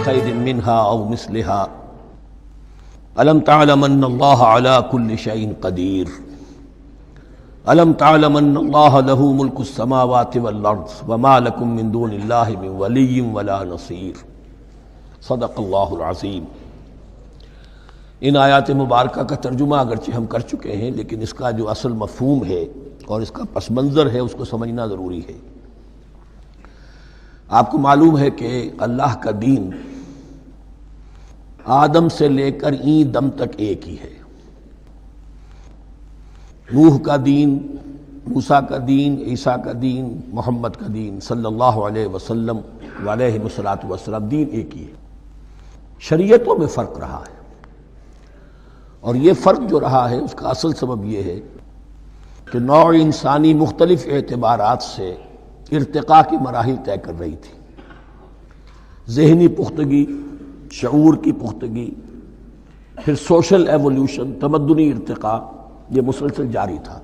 بخير منها أو مثلها ألم تعلم أن الله على كل شيء قدير ألم تعلم أن الله له ملك السماوات والأرض وما لكم من دون الله من ولي ولا نصير صدق اللہ العظیم۔ ان آیات مبارکہ کا ترجمہ اگرچہ ہم کر چکے ہیں، لیکن اس کا جو اصل مفہوم ہے اور اس کا پس منظر ہے اس کو سمجھنا ضروری ہے۔ آپ کو معلوم ہے کہ اللہ کا دین آدم سے لے کر این دم تک ایک ہی ہے۔ نوح کا دین، موسیٰ کا دین، عیسیٰ کا دین، محمد کا دین صلی اللہ علیہ وسلم علیہ والسلام، دین ایک ہی ہے۔ شریعتوں میں فرق رہا ہے، اور یہ فرق جو رہا ہے اس کا اصل سبب یہ ہے کہ نوع انسانی مختلف اعتبارات سے ارتقاء کی مراحل طے کر رہی تھی۔ ذہنی پختگی، شعور کی پختگی، پھر سوشل ایولیوشن، تمدنی ارتقاء، یہ مسلسل جاری تھا۔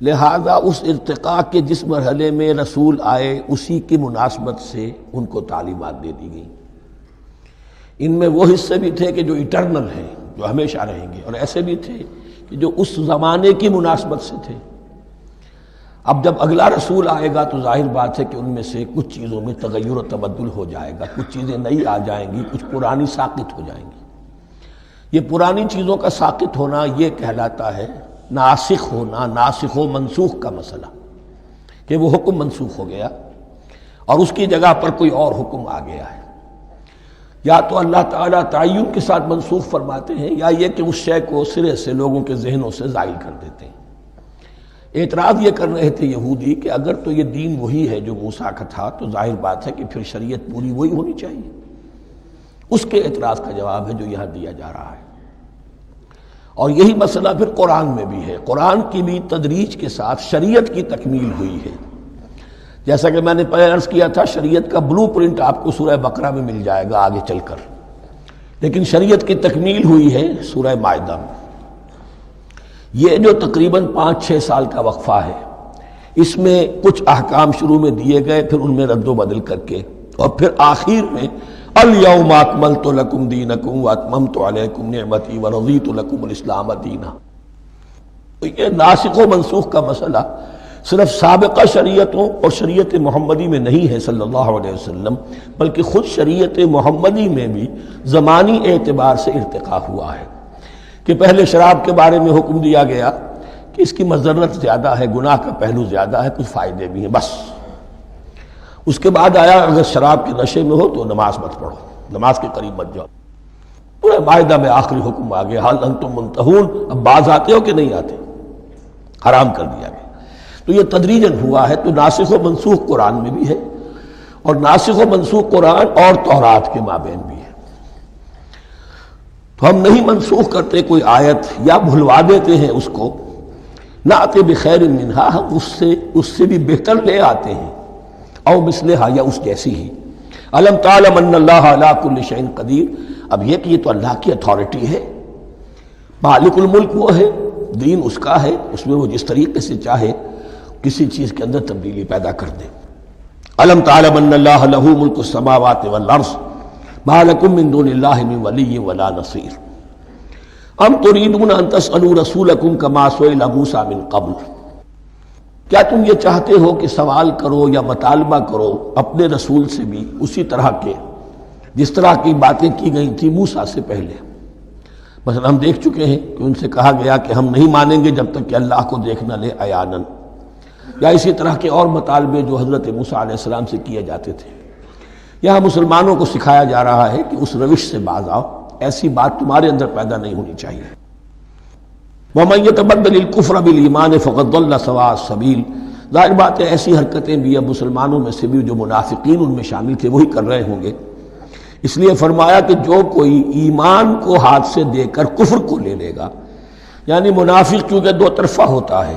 لہذا اس ارتقاء کے جس مرحلے میں رسول آئے اسی کی مناسبت سے ان کو تعلیمات دے دی گئیں۔ ان میں وہ حصے بھی تھے کہ جو ایٹرنل ہیں، جو ہمیشہ رہیں گے، اور ایسے بھی تھے کہ جو اس زمانے کی مناسبت سے تھے۔ اب جب اگلا رسول آئے گا تو ظاہر بات ہے کہ ان میں سے کچھ چیزوں میں تغیر و تبدل ہو جائے گا، کچھ چیزیں نئی آ جائیں گی، کچھ پرانی ساقط ہو جائیں گی۔ یہ پرانی چیزوں کا ساقط ہونا یہ کہلاتا ہے ناسخ ہونا، ناسخ و منسوخ کا مسئلہ، کہ وہ حکم منسوخ ہو گیا اور اس کی جگہ پر کوئی اور حکم آ گیا ہے۔ یا تو اللہ تعالیٰ تعین کے ساتھ منسوخ فرماتے ہیں، یا یہ کہ اس شے کو سرے سے لوگوں کے ذہنوں سے زائل کر دیتے ہیں۔ اعتراض یہ کر رہے تھے یہودی کہ اگر تو یہ دین وہی ہے جو موسیٰ کا تھا تو ظاہر بات ہے کہ پھر شریعت پوری وہی ہونی چاہیے۔ اس کے اعتراض کا جواب ہے جو یہاں دیا جا رہا ہے، اور یہی مسئلہ پھر قرآن میں بھی ہے۔ قرآن کی بھی تدریج کے ساتھ شریعت کی تکمیل ہوئی ہے۔ جیسا کہ میں نے پہلے عرض کیا تھا، شریعت کا بلو پرنٹ آپ کو سورہ بقرہ میں مل جائے گا آگے چل کر، لیکن شریعت کی تکمیل ہوئی ہے سورہ مائدہ میں۔ یہ جو تقریباً 5-6 سال کا وقفہ ہے، اس میں کچھ احکام شروع میں دیے گئے، پھر ان میں رد و بدل کر کے، اور پھر آخر میں الیوم اکملت لکم دینکم واتممت علیکم نعمتی ورضیت لکم الاسلام دینا۔ تو یہ ناسخ و منسوخ کا مسئلہ صرف سابقہ شریعتوں اور شریعت محمدی میں نہیں ہے صلی اللہ علیہ وسلم، بلکہ خود شریعت محمدی میں بھی زمانی اعتبار سے ارتقاء ہوا ہے۔ کہ پہلے شراب کے بارے میں حکم دیا گیا کہ اس کی مضرت زیادہ ہے، گناہ کا پہلو زیادہ ہے، کچھ فائدے بھی ہیں، بس۔ اس کے بعد آیا اگر شراب کے نشے میں ہو تو نماز مت پڑھو، نماز کے قریب مت جاؤ۔ پورے معاہدہ میں آخری حکم آ گیا، حال انتم منتہون، اب باز آتے ہو کہ نہیں آتے، حرام کر دیا گیا۔ تو یہ تدریجاً ہوا ہے۔ تو ناسخ و منسوخ قرآن میں بھی ہے، اور ناسخ و منسوخ قرآن اور تورات کے مابین بھی ہے۔ تو ہم نہیں منسوخ کرتے کوئی آیت یا بھلوا دیتے ہیں اس کو، نأتی بخیر منہا، ہم اس سے بھی بہتر لے آتے ہیں، او مثلہا، یا اس جیسی ہی۔ علم تعلم ان اللہ علی کل شیء قدیر، اب یہ کہ یہ تو اللہ کی اتھارٹی ہے، مالک الملک وہ ہے، دین اس کا ہے، اس میں وہ جس طریقے سے چاہے کسی چیز کے اندر تبدیلی پیدا کر دے۔ علم تعلم ان اللہ لہ ملک السماوات والارض ما لکم من دون اللہ من ولی ولا نصیر ام تريدون ان تسألوا رسولکم کما سئل موسیٰ من قبل، کیا تم یہ چاہتے ہو کہ سوال کرو یا مطالبہ کرو اپنے رسول سے بھی اسی طرح کے جس طرح کی باتیں کی گئی تھی موسیٰ سے پہلے؟ مثلا ہم دیکھ چکے ہیں کہ ان سے کہا گیا کہ ہم نہیں مانیں گے جب تک کہ اللہ کو دیکھ نہ لے عیاناً، یا اسی طرح کے اور مطالبے جو حضرت موسیٰ علیہ السلام سے کیے جاتے تھے۔ یہاں مسلمانوں کو سکھایا جا رہا ہے کہ اس روش سے باز آؤ، ایسی بات تمہارے اندر پیدا نہیں ہونی چاہیے۔ وَمَن يَتَبَدَّلِ الْكُفْرَ بِالْإِيمَانِ فَقَدْ ضَلَّ سَوَاءَ السَّبِيلِ، ظاہر بات ہے ایسی حرکتیں بھی اب مسلمانوں میں سے بھی جو منافقین ان میں شامل تھے وہی کر رہے ہوں گے۔ اس لیے فرمایا کہ جو کوئی ایمان کو ہاتھ سے دے کر کفر کو لے لے گا، یعنی منافق چونکہ دو طرفہ ہوتا ہے،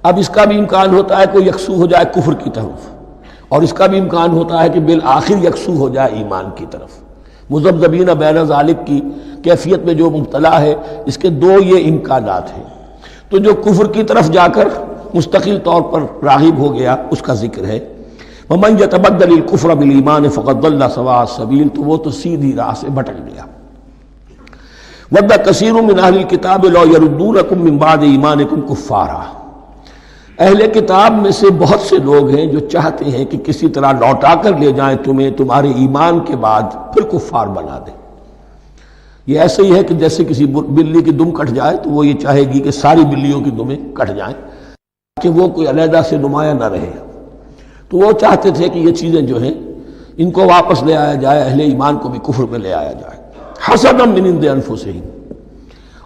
اب اس کا بھی امکان ہوتا ہے کہ یکسو ہو جائے کفر کی طرف، اور اس کا بھی امکان ہوتا ہے کہ بالآخر یکسو ہو جائے ایمان کی طرف۔ مذبذبین بین ذالک کی کیفیت میں جو مبتلا ہے، اس کے دو یہ امکانات ہیں۔ تو جو کفر کی طرف جا کر مستقل طور پر راغب ہو گیا اس کا ذکر ہے، ومن یتبدل الکفر بالایمان فقد ضل سواء السبیل، تو وہ تو سیدھی راہ سے بھٹک گیا۔ ود کثیر من اہل الکتاب لو یردونکم من بعد ایمانکم کفارا، اہل کتاب میں سے بہت سے لوگ ہیں جو چاہتے ہیں کہ کسی طرح لوٹا کر لے جائیں تمہیں تمہارے ایمان کے بعد، پھر کفار بنا دیں۔ یہ ایسے ہی ہے کہ جیسے کسی بلی کی دم کٹ جائے تو وہ یہ چاہے گی کہ ساری بلیوں کی دمیں کٹ جائیں کہ وہ کوئی علیحدہ سے نمایاں نہ رہے۔ تو وہ چاہتے تھے کہ یہ چیزیں جو ہیں ان کو واپس لے آیا جائے، اہل ایمان کو بھی کفر میں لے آیا جائے، حسدا من عند انفسہم،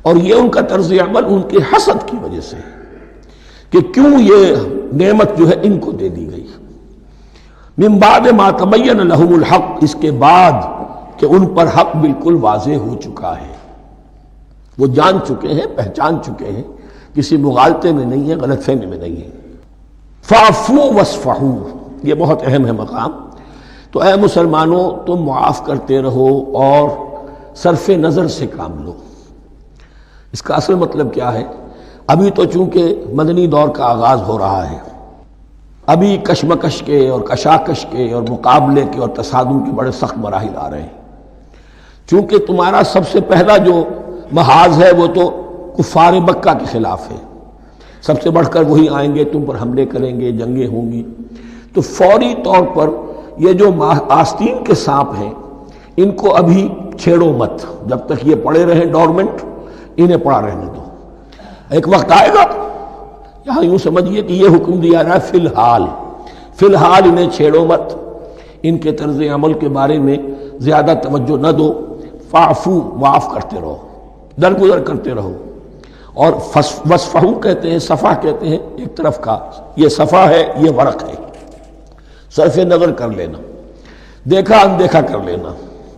اور یہ ان کا طرز عمل ان کے حسد کی وجہ سے کہ کیوں یہ نعمت جو ہے ان کو دے دی گئی۔ من بعد ما تبین لہم الحق، اس کے بعد کہ ان پر حق بالکل واضح ہو چکا ہے، وہ جان چکے ہیں، پہچان چکے ہیں، کسی مغالطے میں نہیں ہے، غلط فہمی میں نہیں ہے۔ فاعفوا واصفحوا، یہ بہت اہم ہے مقام۔ تو اے مسلمانوں تم معاف کرتے رہو اور صرف نظر سے کام لو۔ اس کا اصل مطلب کیا ہے؟ ابھی تو چونکہ مدنی دور کا آغاز ہو رہا ہے، ابھی کشمکش کے اور کشاکش کے اور مقابلے کے اور تصادم کے بڑے سخت مراحل آ رہے ہیں۔ چونکہ تمہارا سب سے پہلا جو محاذ ہے وہ تو کفار مکہ کے خلاف ہے، سب سے بڑھ کر وہی آئیں گے، تم پر حملے کریں گے، جنگیں ہوں گی۔ تو فوری طور پر یہ جو آستین کے سانپ ہیں ان کو ابھی چھیڑو مت، جب تک یہ پڑے رہیں ڈورمنٹ، انہیں پڑا رہنے دو۔ ایک وقت آئے گا، یہاں یوں سمجھیے کہ یہ حکم دیا رہا ہے فی الحال انہیں چھیڑو مت، ان کے طرز عمل کے بارے میں زیادہ توجہ نہ دو، فاعفو، معاف کرتے رہو، درگزر کرتے رہو۔ اور وصفحو کہتے ہیں، صفح کہتے ہیں ایک طرف کا، یہ صفح ہے، یہ ورق ہے، صرف نظر کر لینا، دیکھا اندیکھا کر لینا،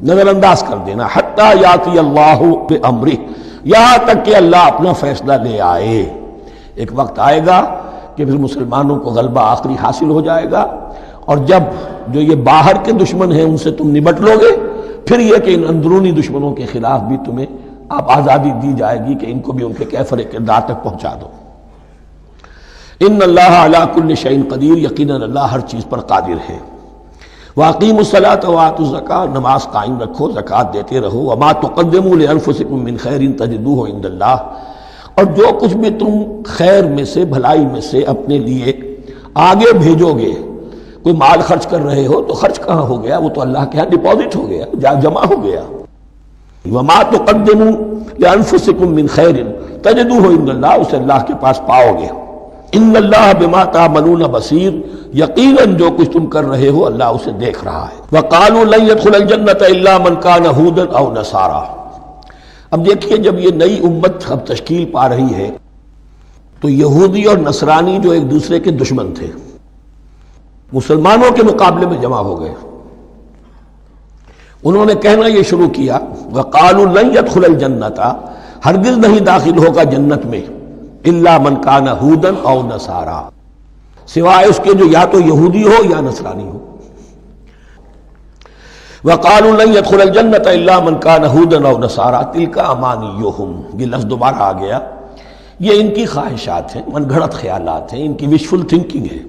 نظر انداز کر دینا، حتی یاتی اللہ بامرہ، یہاں تک کہ اللہ اپنا فیصلہ لے آئے۔ ایک وقت آئے گا کہ پھر مسلمانوں کو غلبہ آخری حاصل ہو جائے گا، اور جب جو یہ باہر کے دشمن ہیں ان سے تم نبٹ لو گے، پھر یہ کہ ان اندرونی دشمنوں کے خلاف بھی تمہیں اب آزادی دی جائے گی کہ ان کو بھی ان کے کیفر کردار تک پہنچا دو۔ ان اللہ علی کل شیء قدیر، یقیناً اللہ ہر چیز پر قادر ہے۔ واقیموا الصلاۃ وآتوا الزکاۃ، نماز قائم رکھو، زکوٰۃ دیتے رہو۔ وما تقدموا لانفسکم من خیر تجدوہ عند اللہ، اور جو کچھ بھی تم خیر میں سے، بھلائی میں سے اپنے لیے آگے بھیجو گے، کوئی مال خرچ کر رہے ہو تو خرچ کہاں ہو گیا؟ وہ تو اللہ کے ہاں ڈپازٹ ہو گیا، جمع ہو گیا۔ وما تقدموا لانفسکم من خیر تجدوہ عند اللہ، اسے اللہ کے پاس پاؤ گے۔ ان اللہ بما تعملون بصیر، یقیناً جو کچھ تم کر رہے ہو اللہ اسے دیکھ رہا ہے۔ وقالوا لن يدخل الجنۃ الا من كان هودا او نصارى، اب دیکھیے جب یہ نئی امت اب تشکیل پا رہی ہے تو یہودی اور نصرانی جو ایک دوسرے کے دشمن تھے مسلمانوں کے مقابلے میں جمع ہو گئے، انہوں نے کہنا یہ شروع کیا، وقالوا لن يدخل الجنۃ، ہرگز نہیں داخل ہوگا جنت میں، الا من کان ہودا او نصارا، سوائے اس کے جو یا تو یہودی ہو یا نصرانی ہو۔ وقالوا لن يدخل الجنۃ الا من کان ہودا او نصارا تلک امانیہم، یہ لفظ دوبارہ آ گیا، یہ ان کی خواہشات ہیں، من گھڑت خیالات ہیں، ان کی وشفل تھنکنگ ہے۔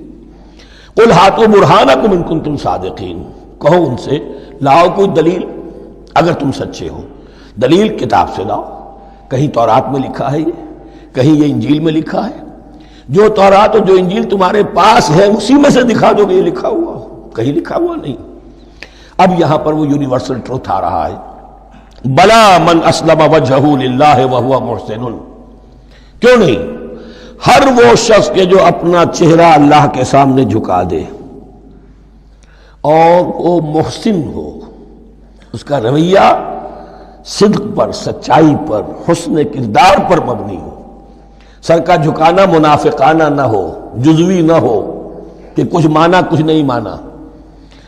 قل ہاتوا برہانکم ان کنتم صادقین، کہو ان سے لاؤ کوئی دلیل اگر تم سچے ہو، دلیل کتاب سے لاؤ، کہیں تورات میں لکھا ہے یہ، کہیں یہ انجیل میں لکھا ہے، جو تورات اور جو انجیل تمہارے پاس ہے اسی میں سے دکھا دو کہ یہ لکھا ہوا ہو، کہیں لکھا ہوا نہیں۔ اب یہاں پر وہ یونیورسل ٹروتھ آ رہا ہے، بلا من اسلم وجہہ للہ وہو محسن، کیوں نہیں، ہر وہ شخص کے جو اپنا چہرہ اللہ کے سامنے جھکا دے اور وہ محسن ہو، اس کا رویہ صدق پر، سچائی پر، حسن کردار پر مبنی ہو، سر کا جھکانا منافقانہ نہ ہو، جزوی نہ ہو کہ کچھ مانا کچھ نہیں مانا۔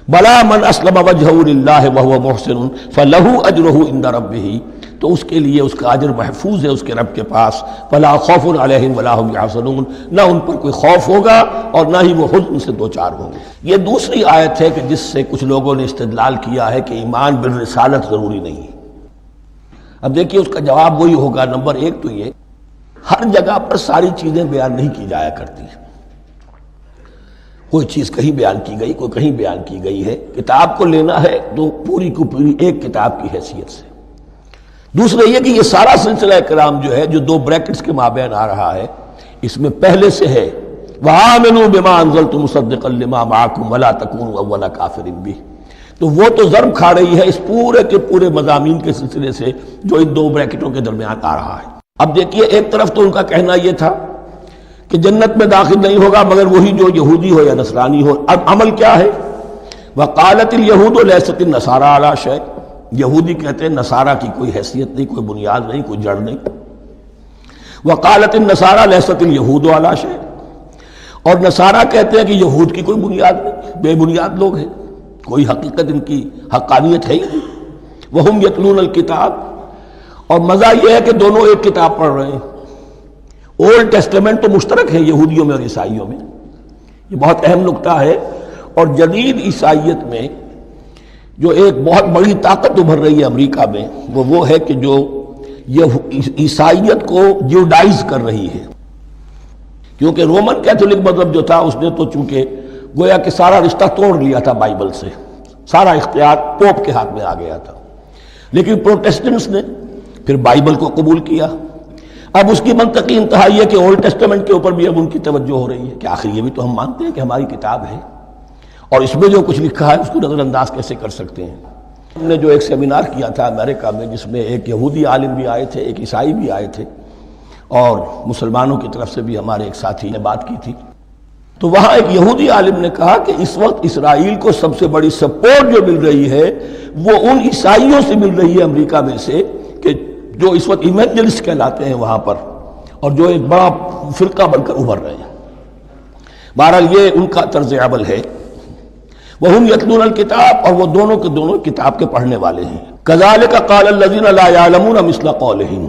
بلا من اسلم وجہہ للہ وہو محسن فلہ اجرہ عند ربہ، تو اس کے لیے اس کا اجر محفوظ ہے اس کے رب کے پاس۔ فلا خوف علیہم ولا هم یحزنون، نہ ان پر کوئی خوف ہوگا اور نہ ہی وہ حزن سے دوچار ہوں گے۔ یہ دوسری آیت ہے کہ جس سے کچھ لوگوں نے استدلال کیا ہے کہ ایمان بالرسالت ضروری نہیں ہے۔ اب دیکھیے اس کا جواب وہی ہوگا، نمبر ایک تو یہ، ہر جگہ پر ساری چیزیں بیان نہیں کی جایا کرتی۔ کوئی چیز کہیں بیان کی گئی، کوئی کہیں بیان کی گئی ہے۔ کتاب کو لینا ہے تو پوری کو پوری ایک کتاب کی حیثیت سے۔ دوسرا یہ کہ یہ سارا سلسلہ کرام جو ہے، جو دو بریکٹس کے مابین آ رہا ہے، اس میں پہلے سے ہے وَآمِنُوا بِمَا أَنزَلْتُ مُصَدِّقًا لِمَا مَعَكُمْ وَلَا تَكُونُوا أَوَّلَ كَافِرٍ بِهِ، تو وہ تو ضرب کھا رہی ہے اس پورے کے پورے مضامین کے سلسلے سے جو ان دو بریکٹوں کے درمیان آ رہا ہے۔ اب دیکھیے، ایک طرف تو ان کا کہنا یہ تھا کہ جنت میں داخل نہیں ہوگا مگر وہی جو یہودی ہو یا نصرانی ہو۔ اب عمل کیا ہے؟ وَقَالَتِ الْيَهُودُ لَيْسَتِ النَّصَارَىٰ عَلَىٰ شَيْءٍ، یہودی کہتے ہیں نصارہ کی کوئی حیثیت نہیں، کوئی بنیاد نہیں، کوئی جڑ نہیں۔ وَقَالَتِ النَّصَارَىٰ لَيْسَتِ الْيَهُودُ عَلَىٰ شَيْءٍ، اور نصارہ کہتے ہیں کہ یہود کی کوئی بنیاد نہیں، بے بنیاد لوگ ہیں، کوئی حقیقت ان کی حقانیت ہے ہی نہیں۔ وَهُمْ يَتْلُونَ الْكِتَابَ، اور مزہ یہ ہے کہ دونوں ایک کتاب پڑھ رہے ہیں۔ اولڈ ٹیسٹمنٹ تو مشترک ہے یہودیوں میں اور عیسائیوں میں، یہ بہت اہم نکتہ ہے۔ اور جدید عیسائیت میں جو ایک بہت بڑی طاقت ابھر رہی ہے امریکہ میں، وہ ہے کہ جو یہ عیسائیت کو جیوڈائز کر رہی ہے، کیونکہ رومن کیتھولک مذہب جو تھا اس نے تو چونکہ گویا کہ سارا رشتہ توڑ لیا تھا بائبل سے، سارا اختیار پوپ کے ہاتھ میں آ گیا تھا، لیکن پروٹیسٹنٹس نے پھر بائبل کو قبول کیا۔ اب اس کی منطقی انتہا یہ کہ اولڈ ٹیسٹمنٹ کے اوپر بھی اب ان کی توجہ ہو رہی ہے کہ آخر یہ بھی تو ہم مانتے ہیں کہ ہماری کتاب ہے، اور اس میں جو کچھ لکھا ہے اس کو نظر انداز کیسے کر سکتے ہیں۔ ہم نے جو ایک سیمینار کیا تھا امریکہ میں، جس میں ایک یہودی عالم بھی آئے تھے، ایک عیسائی بھی آئے تھے، اور مسلمانوں کی طرف سے بھی ہمارے ایک ساتھی نے بات کی تھی، تو وہاں ایک یہودی عالم نے کہا کہ اس وقت اسرائیل کو سب سے بڑی سپورٹ جو مل رہی ہے وہ ان عیسائیوں سے مل رہی ہے امریکہ میں سے، کہ جو اس وقت ایونجلسٹ کہلاتے ہیں وہاں پر، اور جو ایک بڑا فرقہ بن کر ابھر رہے ہیں۔ بہرحال یہ ان کا طرز عمل ہے۔ وَهُمْ يَتْلُونَ الْكِتَابَ، اور وہ دونوں کے دونوں کتاب کے پڑھنے والے ہیں۔ كَذَلِكَ قَالَ الَّذِينَ لَا يَعْلَمُونَ مِثْلَ قَوْلِهِمْ،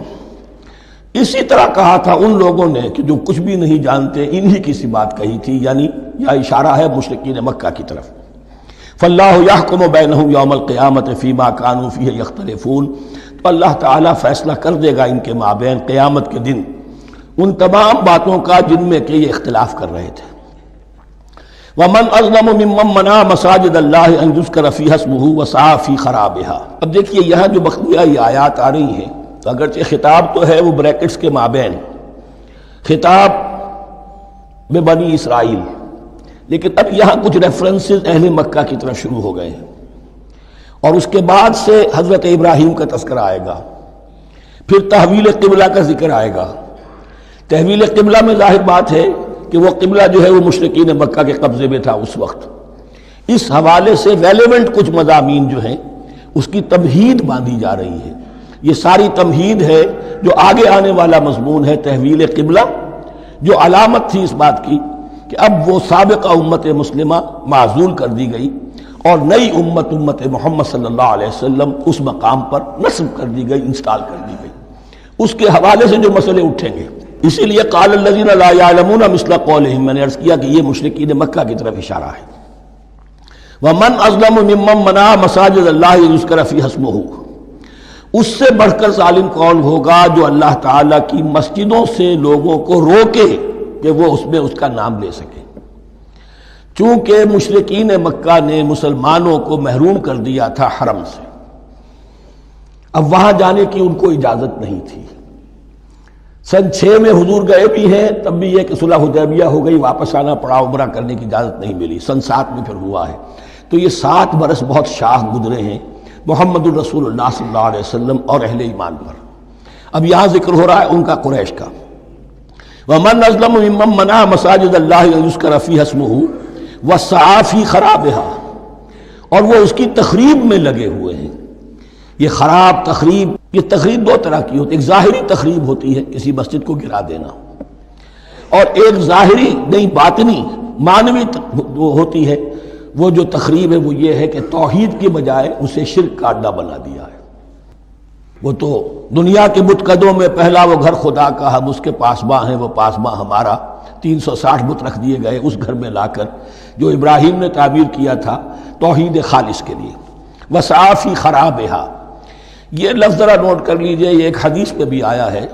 اسی طرح کہا تھا ان لوگوں نے کہ جو کچھ بھی نہیں جانتے، انہی کی سی بات کہی تھی، یعنی یہ اشارہ ہے مشرکین مکہ کی طرف۔ فَاللَّهُ يَحْكُمُ بَيْنَهُمْ يَوْمَ الْقِيَامَةِ فِيمَا كَانُوا فِيهِ يَخْتَلِفُونَ، تو اللہ تعالیٰ فیصلہ کر دے گا ان کے مابین قیامت کے دن ان تمام باتوں کا جن میں کہ یہ اختلاف کر رہے تھے۔ وَمَنْ أَظْلَمُ مِمَّنْ مَنَعَ مَسَاجِدَ اللَّهِ أَنْ يُذْكَرَ فِيهَا اسْمُهُ وَسَعَىٰ فِي خَرَابِهَا۔ اب دیکھیے یہاں جو بقیہ یہ آیات آ رہی ہیں، تو اگرچہ خطاب تو ہے وہ بریکٹس کے مابین، خطاب میں بنی اسرائیل، لیکن اب یہاں کچھ ریفرنسز اہل مکہ کی طرف شروع ہو گئے ہیں، اور اس کے بعد سے حضرت ابراہیم کا تذکرہ آئے گا، پھر تحویل قبلہ کا ذکر آئے گا۔ تحویل قبلہ میں ظاہر بات ہے کہ وہ قبلہ جو ہے وہ مشرکین مکہ کے قبضے میں تھا اس وقت۔ اس حوالے سے ریلیونٹ کچھ مضامین جو ہیں اس کی تمہید باندھی جا رہی ہے۔ یہ ساری تمہید ہے جو آگے آنے والا مضمون ہے تحویل قبلہ، جو علامت تھی اس بات کی کہ اب وہ سابقہ امت مسلمہ معزول کر دی گئی اور نئی امت محمد صلی اللہ علیہ وسلم اس مقام پر نصب کر دی گئی، انسٹال کر دی گئی۔ اس کے حوالے سے جو مسئلے اٹھیں گے، اسی لیے قال الذین لا یعلمون مثل قولہم، میں نے عرض کیا کہ یہ مشرکین مکہ کی طرف اشارہ ہے۔ ومن اظلم ممن منع مساجد اللہ یذکر فیہا اسمہ، اس سے بڑھ کر ظالم کون ہوگا جو اللہ تعالیٰ کی مسجدوں سے لوگوں کو روکے کہ وہ اس میں اس کا نام لے سکے۔ چونکہ مشرکین مکہ نے مسلمانوں کو محروم کر دیا تھا حرم سے، اب وہاں جانے کی ان کو اجازت نہیں تھی۔ سن 6 میں حضور گئے بھی ہیں، تب بھی یہ کہ صلح حدیبیہ ہو گئی، واپس آنا پڑا، عمرہ کرنے کی اجازت نہیں ملی۔ سن 7 میں پھر ہوا ہے، تو یہ 7 برس بہت شاہ گزرے ہیں محمد الرسول اللہ صلی اللہ علیہ وسلم اور اہل ایمان پر۔ اب یہاں ذکر ہو رہا ہے ان کا قریش کا۔ وَمَنْ أَظْلَمُ مِمَّنْ مَنَعَ مَسَاجِدَ اللَّهِ أَنْ يُذْكَرَ فِيهَا اسْمُهُ وَسَعَىٰ فِي خَرَابِهَا، اور وہ اس کی تخریب میں لگے ہوئے ہیں۔ یہ خراب تخریب، یہ تخریب 2 طرح کی ہوتی ہے، ایک ظاہری تخریب ہوتی ہے کسی مسجد کو گرا دینا، اور ایک ظاہری نہیں باطنی معنوی ہوتی ہے۔ وہ جو تخریب ہے وہ یہ ہے کہ توحید کی بجائے اسے شرک کا اڈا بنا دیا ہے۔ وہ تو دنیا کے بت قدوں میں پہلا وہ گھر خدا کا، ہم اس کے پاسباں ہیں، وہ پاسباں ہمارا، 360 بت رکھ دیے گئے اس گھر میں لا کر جو ابراہیم نے تعبیر کیا تھا توحید خالص کے لیے۔ وَسَعَىٰ فِي خَرَابِهَا، یہ لفظ ذرا نوٹ کر لیجئے، یہ ایک حدیث میں بھی آیا ہے،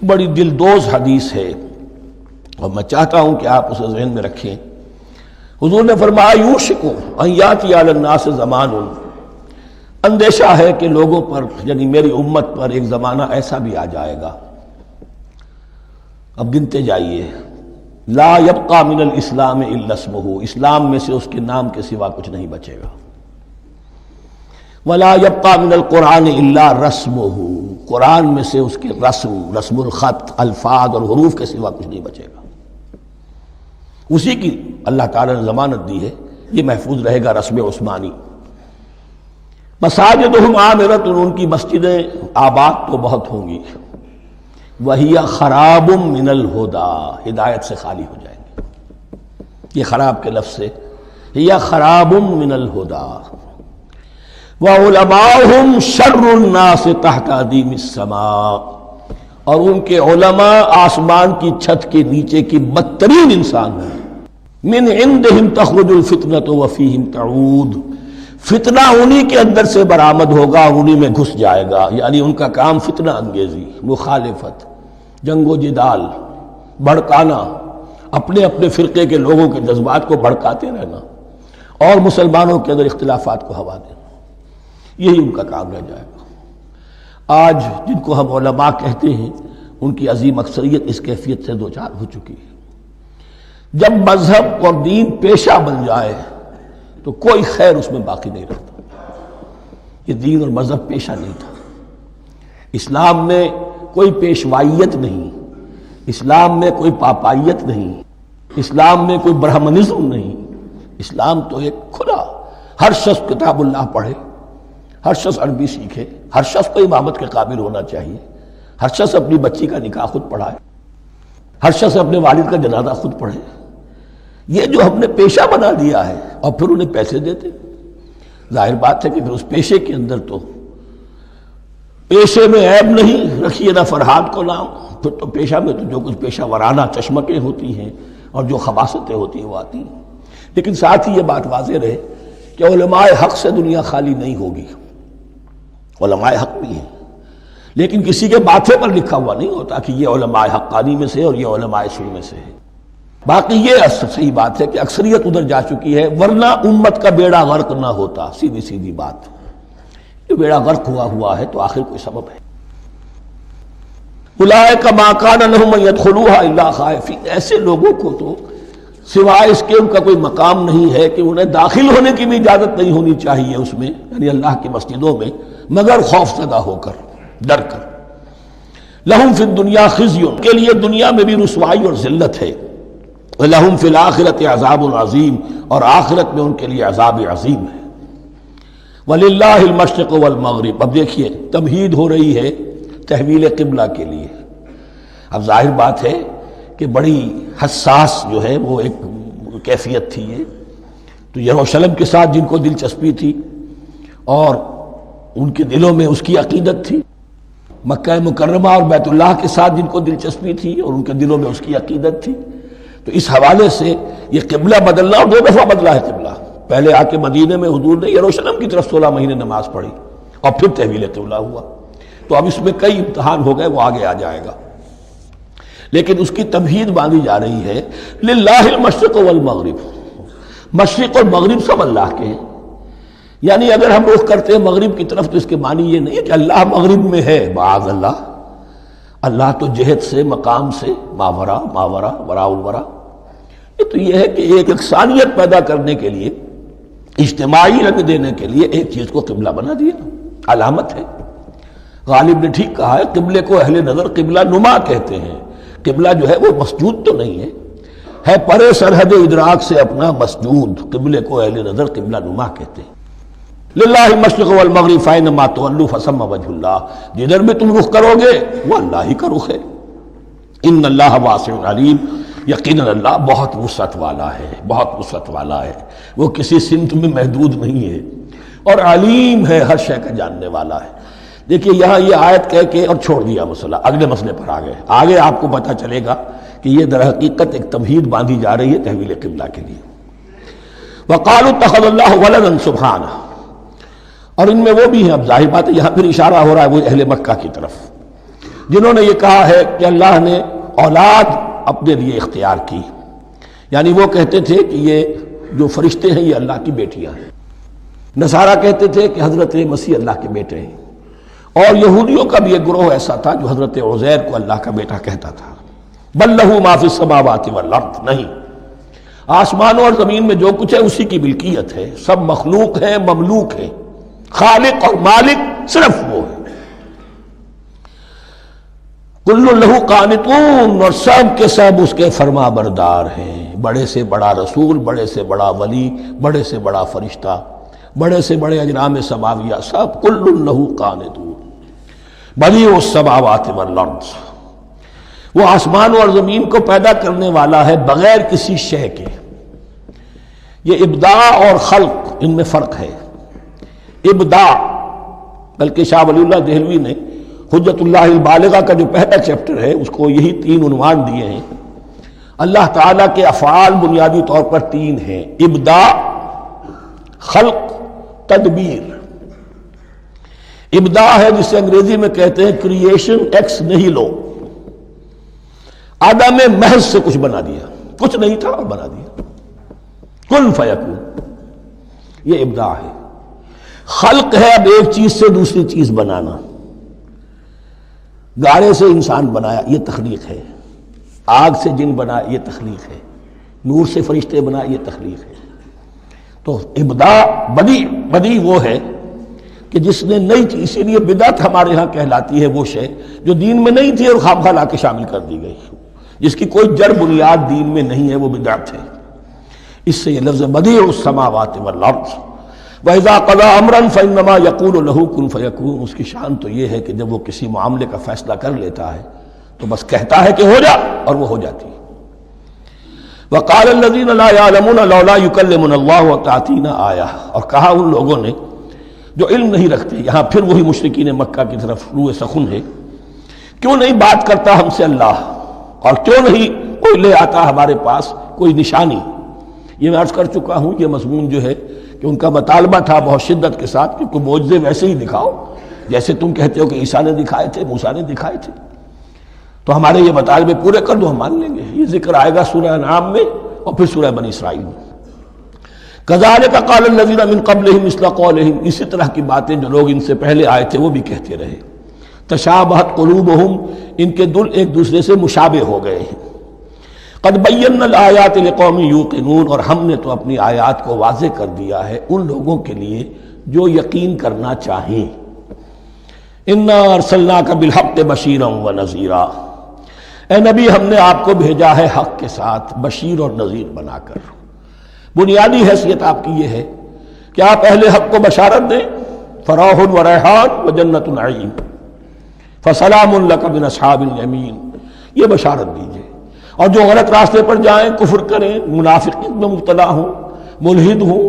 بڑی دلدوز حدیث ہے، اور میں چاہتا ہوں کہ آپ اسے ذہن میں رکھیں۔ حضور نے فرمایا یوشک ان یاتی علی الناس زمان، اندیشہ ہے کہ لوگوں پر یعنی میری امت پر ایک زمانہ ایسا بھی آ جائے گا، اب گنتے جائیے، لا یبقى من الاسلام الا اسمہ، اسلام میں سے اس کے نام کے سوا کچھ نہیں بچے گا، ولا يبقى من القرآن الا رسمہ، قرآن میں سے اس کے رسم الخط، الفاظ اور حروف کے سوا کچھ نہیں بچے گا، اسی کی اللہ تعالیٰ نے ضمانت دی ہے، یہ محفوظ رہے گا رسم عثمانی۔ مساجدہم عامرۃ، ان کی مسجدیں آباد تو بہت ہوں گی، وہی خراب من الہدی، ہدایت سے خالی ہو جائیں گے، یہ خراب کے لفظ سے ہی خراب من الہدی، وعلماؤہم شر الناس تحت ادیم السماء، اور ان کے علماء آسمان کی چھت کے نیچے کی بدترین انسان ہیں، من عندہم تخرج الفتنۃ وفیہم تعود، فتنہ انہی کے اندر سے برآمد ہوگا، انہی میں گھس جائے گا، یعنی ان کا کام فتنہ انگیزی، مخالفت، جنگ و جدال، بھڑکانا، اپنے اپنے فرقے کے لوگوں کے جذبات کو بھڑکاتے رہنا اور مسلمانوں کے اندر اختلافات کو ہوا دینا، یہی ان کا کام رہ جائے گا۔ آج جن کو ہم علماء کہتے ہیں ان کی عظیم اکثریت اس کیفیت سے دوچار ہو چکی ہے۔ جب مذہب اور دین پیشہ بن جائے تو کوئی خیر اس میں باقی نہیں رہتا، یہ دین اور مذہب پیشہ نہیں تھا، اسلام میں کوئی پیشوائیت نہیں، اسلام میں کوئی پاپائیت نہیں، اسلام میں کوئی برہمنزم نہیں، اسلام تو ایک کھلا، ہر شخص کتاب اللہ پڑھے، ہر شخص عربی سیکھے، ہر شخص کو امامت کے قابل ہونا چاہیے، ہر شخص اپنی بچی کا نکاح خود پڑھائے، ہر شخص اپنے والد کا جنازہ خود پڑھے، یہ جو ہم نے پیشہ بنا دیا ہے اور پھر انہیں پیسے دیتے، ظاہر بات ہے کہ پھر اس پیشے کے اندر تو پیشے میں عیب نہیں، رکھیے نہ فرہاد کو نام، پھر تو پیشہ میں تو جو کچھ پیشہ ورانہ چشمکیں ہوتی ہیں اور جو خباثتیں ہوتی ہیں وہ آتی ہیں۔ لیکن ساتھ ہی یہ بات واضح رہے کہ علماء حق سے دنیا خالی نہیں ہوگی، علماء حق بھی ہیں، لیکن کسی کے ماتھے پر لکھا ہوا نہیں ہوتا کہ یہ علماء حقانی میں سے اور یہ علماء سوء میں سے ہے۔ باقی یہ صحیح بات ہے کہ اکثریت ادھر جا چکی ہے، ورنہ امت کا بیڑا غرق نہ ہوتا، سیدھی سیدھی بات، یہ بیڑا غرق ہوا ہے تو آخر کوئی سبب ہے۔ اولئک ما کان لہم ان یدخلوها الا خائفین، ایسے لوگوں کو تو سوائے اس کے ان کا کوئی مقام نہیں ہے کہ انہیں داخل ہونے کی بھی اجازت نہیں ہونی چاہیے اس میں، یعنی اللہ کی مسجدوں میں، مگر خوف زدہ ہو کر، ڈر کر۔ لہم فی الدنیا خزی، کے لیے دنیا میں بھی رسوائی اور ذلت ہے، لہم فی الآخرۃ عذاب عظیم، اور آخرت میں ان کے لیے عذاب عظیم ہے۔ وللہ المشرق والمغرب، اب دیکھیے تمہید ہو رہی ہے تحویل قبلہ کے لیے۔ اب ظاہر بات ہے کہ بڑی حساس جو ہے وہ ایک کیفیت تھی یہ، تو یروشلم کے ساتھ جن کو دلچسپی تھی اور ان کے دلوں میں اس کی عقیدت تھی، مکہ مکرمہ اور بیت اللہ کے ساتھ جن کو دلچسپی تھی اور ان کے دلوں میں اس کی عقیدت تھی، تو اس حوالے سے یہ قبلہ بدلنا، اور 2 دفعہ بدلا ہے قبلہ، پہلے آ کے مدینے میں حضور نے یروشلم کی طرف 16 مہینے نماز پڑھی اور پھر تحویل قبلہ ہوا، تو اب اس میں کئی امتحان ہو گئے، وہ آگے آ جائے گا، لیکن اس کی تمہید باندھی جا رہی ہے۔ للہ المشرق والمغرب، مشرق اور مغرب سب اللہ کے ہیں، یعنی اگر ہم رخ کرتے ہیں مغرب کی طرف تو اس کے معنی یہ نہیں ہے کہ اللہ مغرب میں ہے، معاذ اللہ، اللہ تو جہت سے، مقام سے، ماورا وراء الورا، یہ تو یہ ہے کہ ایک یکسانیت پیدا کرنے کے لیے، اجتماعی رنگ دینے کے لیے ایک چیز کو قبلہ بنا دیا، علامت ہے۔ غالب نے ٹھیک کہا ہے، قبلے کو اہل نظر قبلہ نما کہتے ہیں، قبلہ جو ہے وہ مسجود تو نہیں ہے پرے سرحد ادراک سے اپنا مسجود، قبلے کو اہل نظر قبلہ نما کہتے ہیں۔ للہ المشرق والمغرب فینما تولوا فثم وجہ اللہ، جدھر بھی تم رخ کرو گے وہ اللہ ہی کا رخ ہے۔ ان اللہ واسع علیم، یقیناً اللہ بہت وسعت والا ہے، بہت وسعت والا ہے، وہ کسی سمت میں محدود نہیں ہے، اور علیم ہے، ہر شے کا جاننے والا ہے۔ دیکھیے یہاں یہ آیت کہہ کے اور چھوڑ دیا مسئلہ، اگلے مسئلے پر آگئے، آگے آپ کو پتہ چلے گا کہ یہ در حقیقت ایک تمہید باندھی جا رہی ہے تحویل قبلہ کے لیے۔ وقالوا اتخذ اللہ ولدا سبحانہ، اور ان میں وہ بھی ہیں، اب ظاہر بات ہے یہاں پھر اشارہ ہو رہا ہے وہ اہل مکہ کی طرف، جنہوں نے یہ کہا ہے کہ اللہ نے اولاد اپنے لیے اختیار کی، یعنی وہ کہتے تھے کہ یہ جو فرشتے ہیں یہ اللہ کی بیٹیاں ہیں۔ نصارہ کہتے تھے کہ حضرت مسیح اللہ کے بیٹے ہیں، اور یہودیوں کا بھی ایک گروہ ایسا تھا جو حضرت عزیر کو اللہ کا بیٹا کہتا تھا۔ بل لہ ما فی السماوات والارض، نہیں، آسمانوں اور زمین میں جو کچھ ہے اسی کی ملکیت ہے، سب مخلوق ہے، مملوک ہے، خالق اور مالک صرف وہ ہے۔ کل لہ قانتون، اور سب کے سب اس کے فرما بردار ہیں، بڑے سے بڑا رسول، بڑے سے بڑا ولی، بڑے سے بڑا فرشتہ، بڑے سے بڑے اجرام سماویہ، سب کل لہ قانتون۔ بدیع السماوات والارض، وہ آسمان اور زمین کو پیدا کرنے والا ہے بغیر کسی شے کے۔ یہ ابداع اور خلق، ان میں فرق ہے۔ ابداع، بلکہ شاہ ولی اللہ دہلوی نے حجت اللہ البالغہ کا جو پہلا چیپٹر ہے اس کو یہی 3 عنوان دیے ہیں۔ اللہ تعالیٰ کے افعال بنیادی طور پر 3 ہیں: ابداع، خلق، تدبیر۔ ابداع ہے جسے انگریزی میں کہتے ہیں کریشن ایکس نہیلو، عدم محض سے کچھ بنا دیا، کچھ نہیں تھا اور بنا دیا، کن فیکون، یہ ابداع ہے۔ خلق ہے اب ایک چیز سے دوسری چیز بنانا، گارے سے انسان بنایا، یہ تخلیق ہے، آگ سے جن بنایا، یہ تخلیق ہے، نور سے فرشتے بنائے، یہ تخلیق ہے۔ تو ابداع، بدیع وہ ہے کہ جس نے نئی چیز، اسی لیے بدعت ہمارے ہاں کہلاتی ہے وہ شے جو دین میں نہیں تھی اور خواہ لا کے شامل کر دی گئی، جس کی کوئی جڑ بنیاد دین میں نہیں ہے، وہ بدعت ہے۔ اس سے یہ لفظ بدیع السماوات والارض، وَإِذَا قَضَىٰ أَمْرًا فَإِنَّمَا يَقُولُ لَهُ كُن فَيَكُونُ، اس کی شان تو یہ ہے کہ جب وہ کسی معاملے کا فیصلہ کر لیتا ہے تو بس کہتا ہے کہ ہو جا، اور وہ ہو جاتی ہے۔ وَقَالَ الَّذِينَ لَا يَعْلَمُونَ لَوْلَا يُكَلِّمُنَا اللَّهُ وَتَأْتِينَا آیَةٌ، اور کہا ان لوگوں نے جو علم نہیں رکھتے، یہاں پھر وہی مشرکین مکہ کی طرف روح سخن ہے، کیوں نہیں بات کرتا ہم سے اللہ، اور کیوں نہیں کوئی لے آتا ہمارے پاس کوئی نشانی۔ یہ میں عرض کر چکا ہوں، یہ مضمون جو ہے کہ ان کا مطالبہ تھا بہت شدت کے ساتھ کہ کوئی معجزے ویسے ہی دکھاؤ جیسے تم کہتے ہو کہ عیسیٰ نے دکھائے تھے، موسیٰ نے دکھائے تھے، تو ہمارے یہ مطالبے پورے کر دو، ہم مان لیں گے۔ یہ ذکر آئے گا سورہ انعام میں اور پھر سورہ بنی اسرائیل میں۔ کذالک قال الذین من قبلہم مثل قولہم، اسی طرح کی باتیں جو لوگ ان سے پہلے آئے تھے وہ بھی کہتے رہے۔ تشابہت قلوبہم، ان کے دل ایک دوسرے سے مشابہ ہو گئے ہیں۔ قد بینا الآیات لقوم یوقنون، اور ہم نے تو اپنی آیات کو واضح کر دیا ہے ان لوگوں کے لیے جو یقین کرنا چاہیں۔ انا ارسلناک بالحق بشیرا ونذیرا، اے نبی ہم نے آپ کو بھیجا ہے حق کے ساتھ بشیر اور نذیر بنا کر۔ بنیادی حیثیت آپ کی یہ ہے کہ آپ اہل حق کو بشارت دیں، فراح و ریحان و جنت نعیم، فسلام لک من اصحاب الیمین، یہ بشارت دیجیے۔ اور جو غلط راستے پر جائیں، کفر کریں، منافقت میں مبتلا ہوں، ملحد ہوں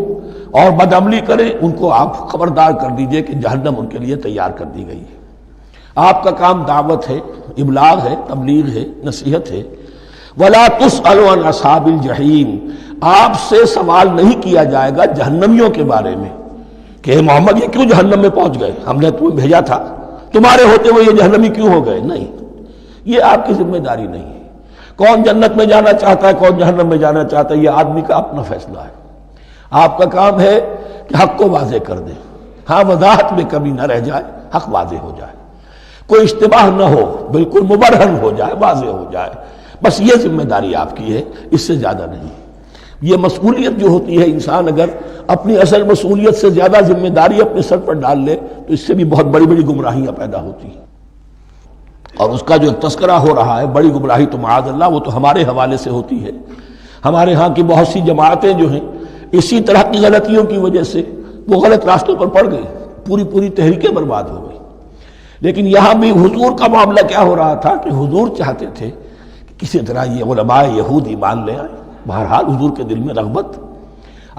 اور بدعملی کریں، ان کو آپ خبردار کر دیجئے کہ جہنم ان کے لیے تیار کر دی گئی ہے۔ آپ کا کام دعوت ہے، ابلاغ ہے، تبلیغ ہے، نصیحت ہے۔ وَلَا تُسْأَلُ عَنْ أَصْحَابِ الْجَحِيمِ، آپ سے سوال نہیں کیا جائے گا جہنمیوں کے بارے میں کہ اے محمد یہ کیوں جہنم میں پہنچ گئے، ہم نے تمہیں بھیجا تھا، تمہارے ہوتے ہوئے یہ جہنمی کیوں ہو گئے؟ نہیں، یہ آپ کی ذمہ داری نہیں ہے۔ کون جنت میں جانا چاہتا ہے، کون جہنم میں جانا چاہتا ہے، یہ آدمی کا اپنا فیصلہ ہے۔ آپ کا کام ہے کہ حق کو واضح کر دیں، ہاں وضاحت میں کمی نہ رہ جائے، حق واضح ہو جائے، کوئی اشتباہ نہ ہو، بالکل مبرہن ہو جائے، واضح ہو جائے، بس یہ ذمہ داری آپ کی ہے، اس سے زیادہ نہیں۔ یہ مسئولیت جو ہوتی ہے، انسان اگر اپنی اصل مسئولیت سے زیادہ ذمہ داری اپنے سر پر ڈال لے تو اس سے بھی بہت بڑی بڑی گمراہیاں پیدا ہوتی ہیں۔ اور اس کا جو تذکرہ ہو رہا ہے بڑی گمراہی تو معاذ اللہ وہ تو ہمارے حوالے سے ہوتی ہے۔ ہمارے ہاں کی بہت سی جماعتیں جو ہیں اسی طرح کی غلطیوں کی وجہ سے وہ غلط راستوں پر پڑ گئی، پوری تحریکیں برباد ہو گئی۔ لیکن یہاں بھی حضور کا معاملہ کیا ہو رہا تھا کہ حضور چاہتے تھے کہ کسی طرح یہ علماء یہود ایمان لے آئے۔ بہرحال حضور کے دل میں رغبت،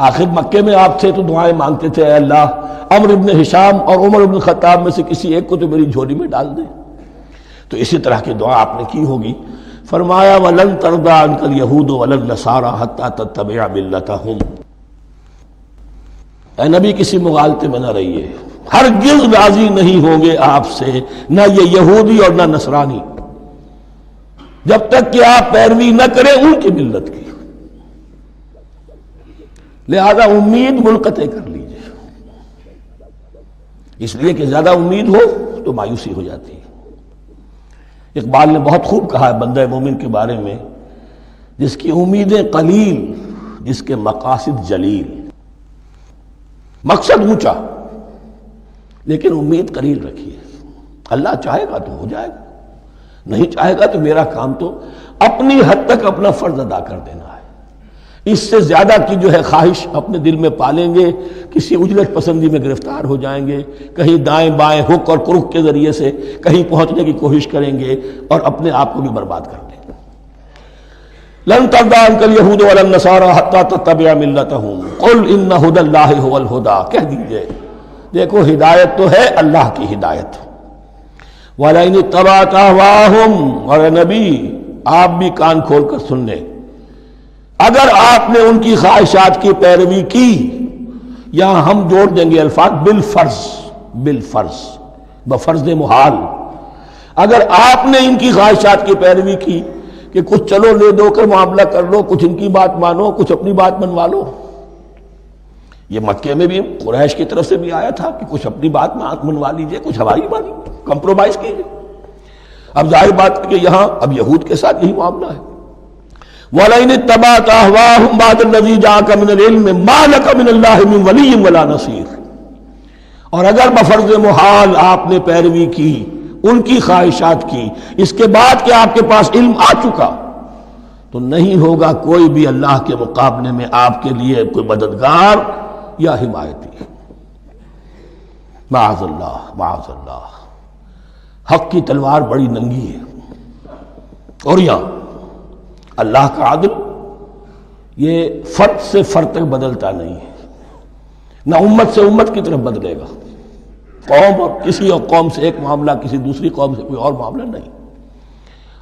آخر مکے میں آپ تھے تو دعائیں مانگتے تھے، اے اللہ عمرو بن ہشام اور عمر بن خطاب میں سے کسی ایک کو تو میری جھولی میں ڈال دے۔ تو اسی طرح کی دعا آپ نے کی ہوگی۔ فرمایا وَلَن تَرْضَىٰ عَنْكَ الْيَهُودُ وَلَا النَّصَارَىٰ حَتَّىٰ تَتَّبِعَ مِلَّتَهُمْ، اے نبی کسی مغالطے میں نہ رہیے، ہرگز راضی نہیں ہوں گے آپ سے نہ یہ یہودی اور نہ نصرانی جب تک کہ آپ پیروی نہ کریں ان کی ملت کی۔ لہذا امید منقطع کر لیجیے، اس لیے کہ زیادہ امید ہو تو مایوسی ہو جاتی ہے۔ اقبال نے بہت خوب کہا ہے بندہ مومن کے بارے میں، جس کی امیدیں قلیل، جس کے مقاصد جلیل۔ مقصد اونچا لیکن امید قلیل رکھیے، اللہ چاہے گا تو ہو جائے گا، نہیں چاہے گا تو میرا کام تو اپنی حد تک اپنا فرض ادا کر دینا ہے۔ اس سے زیادہ کی جو ہے خواہش اپنے دل میں پالیں گے، کسی اجلت پسندی میں گرفتار ہو جائیں گے، کہیں دائیں بائیں ہک اور کرک کے ذریعے سے کہیں پہنچنے کی کوشش کریں گے اور اپنے آپ کو بھی برباد کر دیں گے۔ لن ترضى عنك اليهود ولا النصارى حتى تتبع ملتهم قل ان هدى الله هو الهدى، کہہ دیجئے دیکھو ہدایت تو ہے اللہ کی ہدایت۔ وَلَئِنِ اتَّبَعْتَ أَهْوَاءَهُمْ، اور اے نبی آپ بھی کان کھول کر سن لیں، اگر آپ نے ان کی خواہشات کی پیروی کی، یہاں ہم جوڑ دیں گے الفاظ بالفرض، بالفرض بفرض محال، اگر آپ نے ان کی خواہشات کی پیروی کی کہ کچھ چلو لے دو کر معاملہ کر لو، کچھ ان کی بات مانو، کچھ اپنی بات منوا لو۔ یہ مکے میں بھی قریش کی طرف سے بھی آیا تھا کہ کچھ اپنی بات منوا لیجئے، کچھ ہماری بات کمپرومائز کیجئے۔ اب ظاہر بات ہے کہ یہاں اب یہود کے ساتھ یہی معاملہ ہے۔ وَلَئِنِ اتَّبَعْتَ أَهْوَاءَهُمْ بَعْدَ الَّذِي جَاءَكَ مِنَ الْعِلْمِ مَا لَكَ مِنَ اللَّهِ مِنْ وَلِيٍّ وَلَا نَصِيرٍ، اور اگر بفرض محال آپ نے پیروی کی ان کی خواہشات کی، اس کے بعد کہ آپ کے پاس علم آ چکا، تو نہیں ہوگا کوئی بھی اللہ کے مقابلے میں آپ کے لیے کوئی مددگار یا حمایتی۔ معاذ اللہ، معاذ اللہ، حق کی تلوار بڑی ننگی ہے، اور یہاں اللہ کا عدل یہ فرد سے فرد تک بدلتا نہیں ہے، نہ امت سے امت کی طرف بدلے گا، قوم اور کسی اور قوم سے ایک معاملہ، کسی دوسری قوم سے کوئی اور معاملہ نہیں۔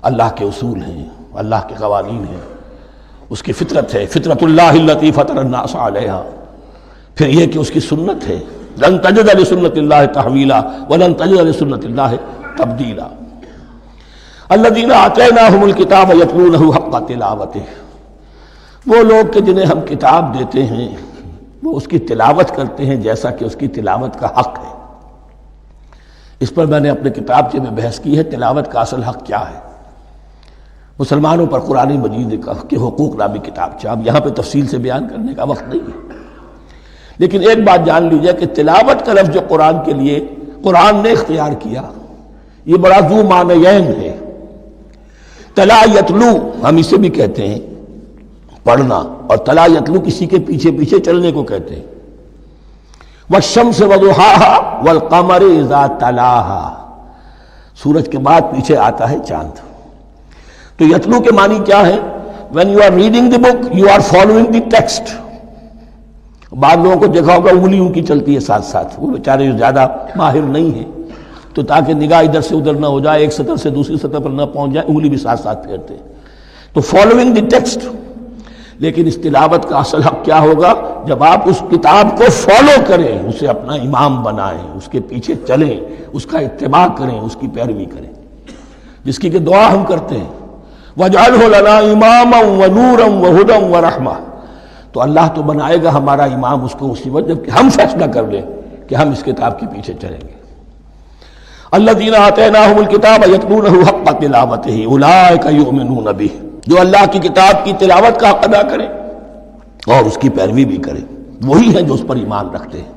اللہ کے اصول ہیں، اللہ کے قوانین ہیں، اس کی فطرت ہے، فطرت اللہ التی فطر الناس علیہا، پھر یہ کہ اس کی سنت ہے، لن تجد لسنت اللہ تحویلا ولن تجد لسنت اللہ تبدیلا۔ الذین آتیناہم الکتاب یتلونہ حق تلاوتہ، وہ لوگ کہ جنہیں ہم کتاب دیتے ہیں وہ اس کی تلاوت کرتے ہیں جیسا کہ اس کی تلاوت کا حق ہے۔ اس پر میں نے اپنے کتابچے میں بحث کی ہے، تلاوت کا اصل حق کیا ہے۔ مسلمانوں پر قرآن مجید کے حقوق نامی کتابچہ، اب یہاں پہ تفصیل سے بیان کرنے کا وقت نہیں ہے، لیکن ایک بات جان لیجیے کہ تلاوت کا لفظ جو قرآن کے لیے قرآن نے اختیار کیا، یہ بڑا ذو معنیین ہے۔ تلا یتلو ہم اسے بھی کہتے ہیں پڑھنا، اور تلا یتلو کسی کے پیچھے پیچھے چلنے کو کہتے ہیں۔ والشمس وضحاها والقمر اذا تلاها، سورج کے بعد پیچھے آتا ہے چاند۔ تو یتلو کے معنی کیا ہے؟ when you are reading the book you are following the text۔ بعض لوگوں کو دیکھا ہوگا انگلی ان کی چلتی ہے ساتھ ساتھ، وہ بیچارے جو زیادہ ماہر نہیں ہیں تو تاکہ نگاہ ادھر سے ادھر نہ ہو جائے، ایک سطر سے دوسری سطر پر نہ پہنچ جائے، انگلی بھی ساتھ ساتھ پھیرتے ہیں، تو فالوئنگ دی ٹیکسٹ۔ لیکن اس تلاوت کا اصل حق کیا ہوگا؟ جب آپ اس کتاب کو فالو کریں، اسے اپنا امام بنائیں، اس کے پیچھے چلیں، اس کا اتباع کریں، اس کی پیروی کریں، جس کی کہ دعا ہم کرتے ہیں وَاجْعَلْهُ لَنَا إِمَامًا وَنُورًا وَهُدًى وَرَحْمَةً، تو اللہ تو بنائے گا ہمارا امام اس کو اسی وقت جب کہ ہم فیصلہ کر لیں کہ ہم اس کتاب کے پیچھے چلیں گے۔ الذین آتیناہم الکتاب یتلونہ حق تلاوتہ اولئک یؤمنون بہ، جو اللہ کی کتاب کی تلاوت کا حق ادا کریں اور اس کی پیروی بھی کریں، وہی ہیں جو اس پر ایمان رکھتے ہیں۔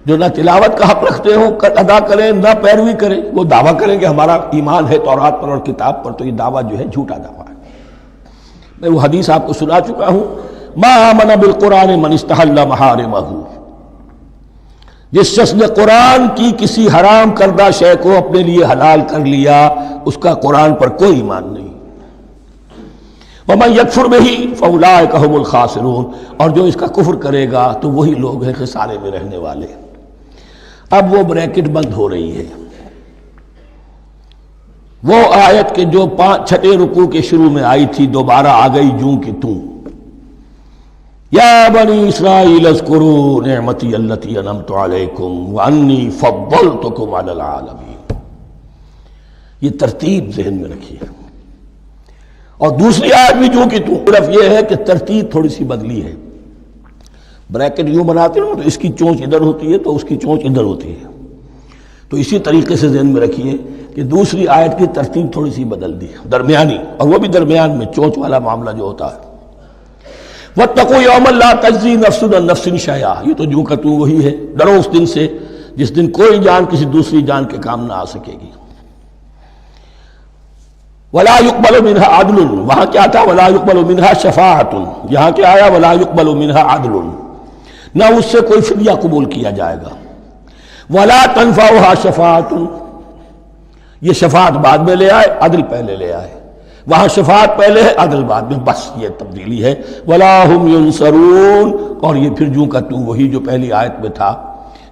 جو نہ تلاوت کا حق رکھتے ہوں ادا کریں، نہ پیروی کریں، وہ دعویٰ کریں کہ ہمارا ایمان ہے تورات پر اور کتاب پر، تو یہ دعویٰ جو ہے جھوٹا دعویٰ ہے۔ میں وہ حدیث آپ کو سنا چکا ہوں، ما آمن بالقرآن من استحل محارمہ، جس شخص نے قرآن کی کسی حرام کردہ شے کو اپنے لیے حلال کر لیا، اس کا قرآن پر کوئی ایمان نہیں۔ وَمَن يَكْفُرْ بِهِ فَأُولَٰئِكَ هُمُ الْخَاسِرُونَ، اور جو اس کا کفر کرے گا تو وہی لوگ ہیں خسارے میں رہنے والے۔ اب وہ بریکٹ بند ہو رہی ہے، وہ آیت کے جو 6 رکوع کے شروع میں آئی تھی دوبارہ آ گئی جوں کہ توں، یا بنی اسرائیل اذکروا نعمتی التی انعمت علیکم وانی فضلتکم علی العالمین۔ یہ ترتیب ذہن میں رکھیے، اور دوسری آیت بھی جو کہ تو، صرف یہ ہے کہ ترتیب تھوڑی سی بدلی ہے۔ بریکٹ یوں بناتے ہیں تو اس کی چونچ ادھر ہوتی ہے تو اس کی چونچ ادھر ہوتی ہے. تو اسی طریقے سے ذہن میں رکھیے کہ دوسری آیت کی ترتیب تھوڑی سی بدل دی درمیانی، اور وہ بھی درمیان میں چونچ والا معاملہ جو ہوتا ہے. وَاتَّقُوا يَوْمًا لَا تَجْزِي نَفْسٌ عَن نَفْسٍ شَيْئًا، یہ تو جو کا تو وہی ہے. ڈرو اس دن سے جس دن کوئی جان کسی دوسری جان کے کام نہ آ سکے گی. وَلَا يُقْبَلُ مِنْهَا عَدْلٌ، وہاں کیا تھا وَلَا يُقْبَلُ مِنْهَا شَفَاعَةٌ، یہاں کیا آیا وَلَا يُقْبَلُ مِنْهَا عَدْلٌ، نہ اس سے کوئی فدیہ قبول کیا جائے گا. وَلَا تَنْفَعُهَا شَفَاعَةٌ، یہ شفاعت بعد میں لے آئے، عدل پہلے لے آئے. وہاں شفاعت پہلے ہے، عدل بعد میں، بس یہ تبدیلی ہے. وَلَا هُمْ يُنصَرُونَ، اور یہ پھر جو کا تو وہی جو پہلی آیت میں تھا،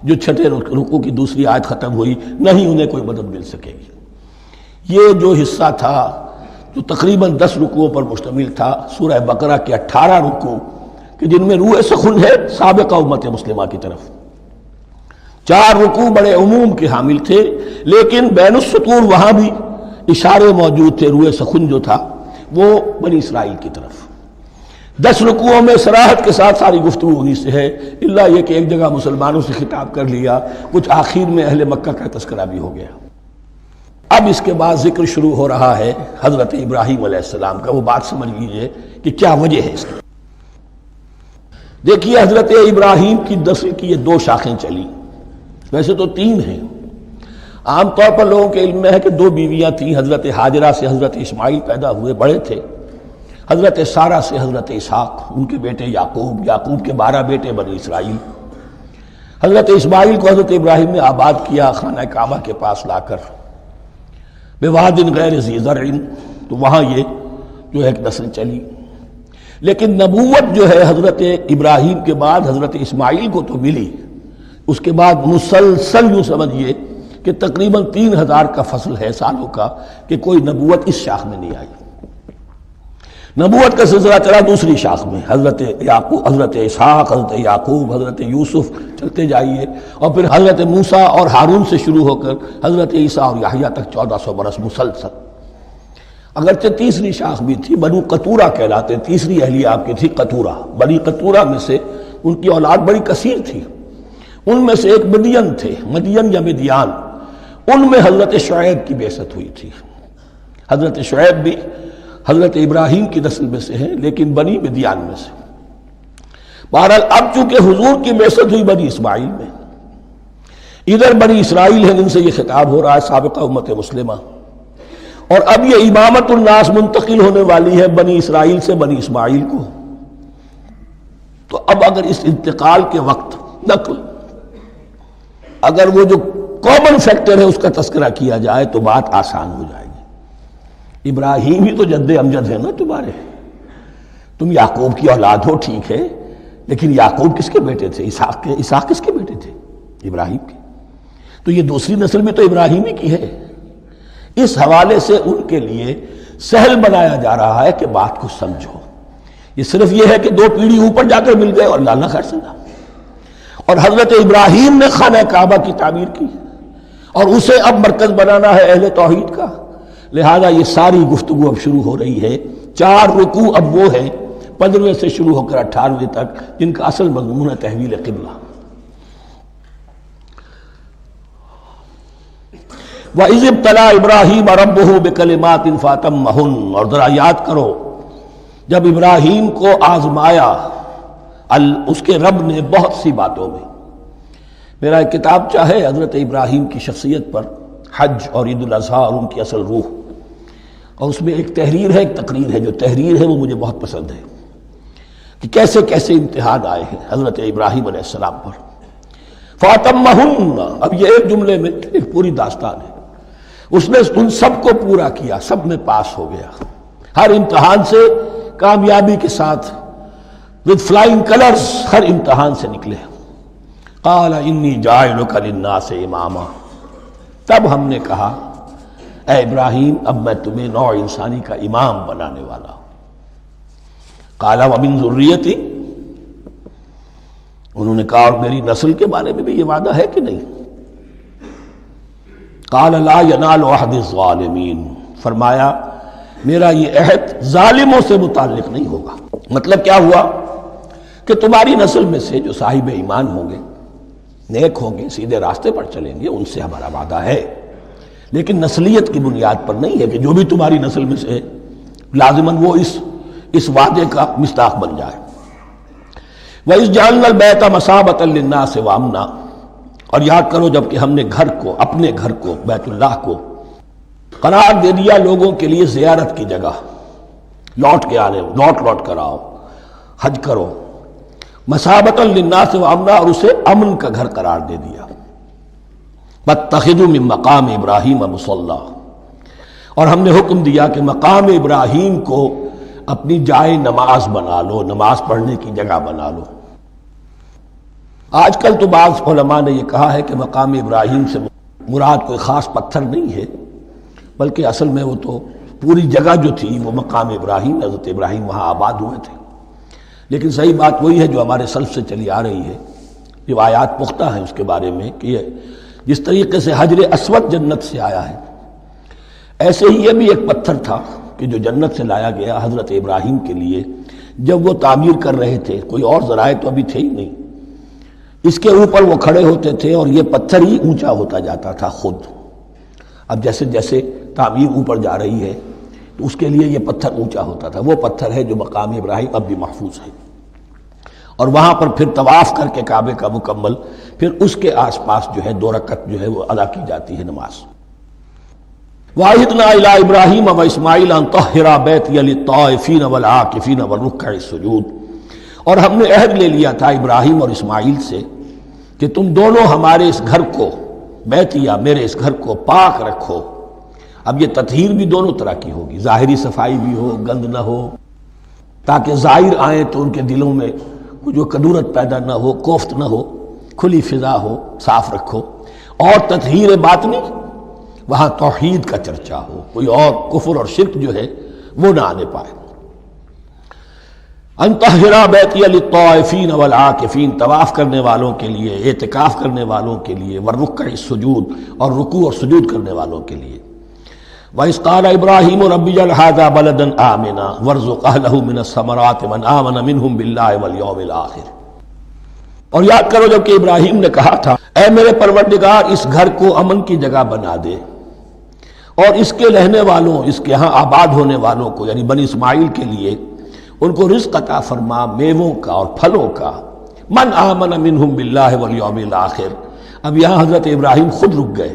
جو چھٹے رکوع کی دوسری آیت ختم ہوئی، نہیں انہیں کوئی مدد مل سکے گی. یہ جو حصہ تھا جو تقریباً 10 رکوعوں پر مشتمل تھا، سورہ بقرہ کے 18 رکوع کہ جن میں روح سخن ہے سابقہ امت مسلمہ کی طرف. 4 رکوع بڑے عموم کے حامل تھے، لیکن بین السطور وہاں بھی اشارے موجود تھے. روح سخن جو تھا وہ بنی اسرائیل کی طرف. 10 رکوعوں میں صراحت کے ساتھ ساری گفتگو انہی سے ہے، الا یہ کہ ایک جگہ مسلمانوں سے خطاب کر لیا، کچھ آخر میں اہل مکہ کا تذکرہ بھی ہو گیا. اب اس کے بعد ذکر شروع ہو رہا ہے حضرت ابراہیم علیہ السلام کا. وہ بات سمجھ لیجئے کہ کیا وجہ ہے اس کی. دیکھیے حضرت ابراہیم کی نسل کی یہ 2 شاخیں چلی، ویسے تو 3 ہیں. عام طور پر لوگوں کے علم میں ہے کہ 2 بیویاں تھیں. حضرت ہاجرہ سے حضرت اسماعیل پیدا ہوئے، بڑے تھے. حضرت سارہ سے حضرت اسحاق، ان کے بیٹے یعقوب، یعقوب کے 12 بیٹے بنی اسرائیل. حضرت اسماعیل کو حضرت ابراہیم نے آباد کیا خانہ کعبہ کے پاس لا کر، بواد غیر ذی زرع، تو وہاں یہ جو ایک نسل چلی. لیکن نبوت جو ہے حضرت ابراہیم کے بعد حضرت اسماعیل کو تو ملی، اس کے بعد مسلسل یوں سمجھیے کہ تقریباً 3000 کا فصل ہے سالوں کا کہ کوئی نبوت اس شاخ میں نہیں آئی. نبوت کا سلسلہ چلا دوسری شاخ میں، حضرت یعقوب، حضرت اسحاق، حضرت یعقوب، حضرت یوسف، چلتے جائیے، اور پھر حضرت موسیٰ اور ہارون سے شروع ہو کر حضرت عیسیٰ اور یحییٰ تک 1400 برس مسلسل. اگرچہ تیسری شاخ بھی تھی، بنو قطورہ کہلاتے، تیسری اہلیہ آپ کی تھی قطورہ. بنی قطورہ میں سے ان کی اولاد بڑی کثیر تھی. ان میں سے ایک مدین تھے، مدین یا مدیان، ان میں حضرت شعیب کی بعثت ہوئی تھی. حضرت شعیب بھی حضرت ابراہیم کی نسل میں سے ہیں، لیکن بنی مدیان میں سے. بہرحال اب چونکہ حضور کی بعثت ہوئی بنی اسماعیل میں، ادھر بنی اسرائیل ہیں جن سے یہ خطاب ہو رہا ہے سابقہ امت مسلمہ، اور اب یہ امامت الناس منتقل ہونے والی ہے بنی اسرائیل سے بنی اسماعیل کو. تو اب اگر اس انتقال کے وقت نقل، اگر وہ جو کامن فیکٹر ہے اس کا تذکرہ کیا جائے تو بات آسان ہو جائے گی. ابراہیم ہی تو جد امجد ہے نا تمہارے، تم یعقوب کی اولاد ہو، ٹھیک ہے، لیکن یعقوب کس کے بیٹے تھے؟ اسحاق کس کے بیٹے تھے؟ ابراہیم کے. تو یہ دوسری نسل بھی تو ابراہیم ہی کی ہے. اس حوالے سے ان کے لیے سہل بنایا جا رہا ہے کہ بات کو سمجھو. یہ صرف یہ ہے کہ 2 پیڑھی اوپر جا کر مل گئے اور لانا خیر سنا. اور حضرت ابراہیم نے خانہ کعبہ کی تعمیر کی اور اسے اب مرکز بنانا ہے اہل توحید کا. لہذا یہ ساری گفتگو اب شروع ہو رہی ہے. 4 رکوع اب وہ ہے 15ویں سے شروع ہو کر 18ویں تک جن کا اصل مضمون ہے تحویل قبلہ. وَإِذِ ابْتَلَىٰ إِبْرَاهِيمَ رَبُّهُ بِكَلِمَاتٍ فَأَتَمَّهُنَّ، اور ذرا یاد کرو جب ابراہیم کو آزمایا اس کے رب نے بہت سی باتوں میں. میرا ایک کتاب چاہے حضرت ابراہیم کی شخصیت پر، حج اور عید الاضحیٰ اور ان کی اصل روح، اور اس میں ایک تحریر ہے، ایک تقریر ہے. جو تحریر ہے وہ مجھے بہت پسند ہے کہ کیسے کیسے امتحان آئے ہیں حضرت ابراہیم علیہ السلام پر. فَأَتَمَّهُنَّ، اب یہ ایک جملے میں ایک پوری داستان ہے. اس نے ان سب کو پورا کیا، سب میں پاس ہو گیا، ہر امتحان سے کامیابی کے ساتھ with flying colors ہر امتحان سے نکلے. قال انی جاعلک للناس اماما، تب ہم نے کہا اے ابراہیم اب میں تمہیں نوع انسانی کا امام بنانے والا ہوں. قال ومن ذریتی، انہوں نے کہا اور میری نسل کے بارے میں بھی یہ وعدہ ہے کہ نہیں؟ قال لا ینال عہد الظالمین، فرمایا میرا یہ عہد ظالموں سے متعلق نہیں ہوگا. مطلب کیا ہوا کہ تمہاری نسل میں سے جو صاحب ایمان ہوں گے، نیک ہوں گے، سیدھے راستے پر چلیں گے، ان سے ہمارا وعدہ ہے، لیکن نسلیت کی بنیاد پر نہیں ہے کہ جو بھی تمہاری نسل میں سے لازماً وہ اس وعدے کا مصداق بن جائے۔ وَإِذْ جَعَلْنَا الْبَيْتَ مَثَابَةً لِلنَّاسِ وَأَمْنًا، اور یاد کرو جب کہ ہم نے گھر کو، اپنے گھر کو، بیت اللہ کو قرار دے دیا لوگوں کے لیے زیارت کی جگہ، لوٹ کر آؤ، حج کرو، مَثَابَةً لِلنَّاسِ وَأَمْنًا، اور اسے امن کا گھر قرار دے دیا۔ وَاتَّخِذُوا مِن مَقَامِ إِبْرَاهِيمَ مُصَلًّى، اور ہم نے حکم دیا کہ مقام ابراہیم کو اپنی جائے نماز بنا لو، نماز پڑھنے کی جگہ بنا لو۔ آج کل تو بعض علماء نے یہ کہا ہے کہ مقام ابراہیم سے مراد کوئی خاص پتھر نہیں ہے، بلکہ اصل میں وہ تو پوری جگہ جو تھی وہ مقام ابراہیم، حضرت ابراہیم وہاں آباد ہوئے تھے۔ لیکن صحیح بات وہی ہے جو ہمارے سلف سے چلی آ رہی ہے، روایات پختہ ہیں اس کے بارے میں کہ یہ جس طریقے سے حجر اسود جنت سے آیا ہے، ایسے ہی یہ بھی ایک پتھر تھا کہ جو جنت سے لایا گیا حضرت ابراہیم کے لیے جب وہ تعمیر کر رہے تھے، کوئی اور ذرائع تو ابھی تھے ہی نہیں، اس کے اوپر وہ کھڑے ہوتے تھے اور یہ پتھر ہی اونچا ہوتا جاتا تھا خود۔ اب جیسے جیسے تعمیر اوپر جا رہی ہے تو اس کے لیے یہ پتھر اونچا ہوتا تھا، وہ پتھر ہے جو مقام ابراہیم اب بھی محفوظ ہے، اور وہاں پر پھر طواف کر کے کعبے کا مکمل، پھر اس کے آس پاس جو ہے 2 رکعت جو ہے وہ ادا کی جاتی ہے نماز۔ وَعَهِدْنَا إِلَىٰ إِبْرَاهِيمَ وَإِسْمَاعِيلَ أَن طَهِّرَا بَيْتِيَ لِلطَّائِفِينَ وَالْعَاكِفِينَ وَالرُّكَّعِ السُّجُودِ، اور ہم نے عہد لے لیا تھا ابراہیم اور اسماعیل سے کہ تم دونوں ہمارے اس گھر کو، بیتیا میرے اس گھر کو پاک رکھو۔ اب یہ تطہیر بھی دونوں طرح کی ہوگی، ظاہری صفائی بھی ہو، گند نہ ہو، تاکہ زائر آئیں تو ان کے دلوں میں جو کدورت پیدا نہ ہو، کوفت نہ ہو، کھلی فضا ہو، صاف رکھو۔ اور تطہیر باطنی، وہاں توحید کا چرچا ہو، کوئی اور کفر اور شرک جو ہے وہ نہ آنے پائے۔ ان طہرا بیتی للطائفین والعاکفین، طواف کرنے والوں کے لیے، اعتکاف کرنے والوں کے لیے، والرکع السجود، اور رکوع اور سجود کرنے والوں کے لیے۔ وَإِذْ قَالَ إِبْرَاهِيمُ رَبِّ اجْعَلْ هَٰذَا بَلَدًا آمِنًا وَارْزُقْ أَهْلَهُ مِنَ الثَّمَرَاتِ مَنْ آمَنَ مِنْهُمْ بِاللَّهِ وَالْيَوْمِ الْآخِرِ، اور یاد کرو جب کہ ابراہیم نے کہا تھا اے میرے پروردگار اس گھر کو امن کی جگہ بنا دے، اور اس کے رہنے والوں، اس کے ہاں آباد ہونے والوں کو یعنی بنی اسماعیل کے لیے ان کو رزق عطا فرما، میووں کا اور پھلوں کا۔ من آمن منہم باللہ والیوم الآخر، اب یہاں حضرت ابراہیم خود رک گئے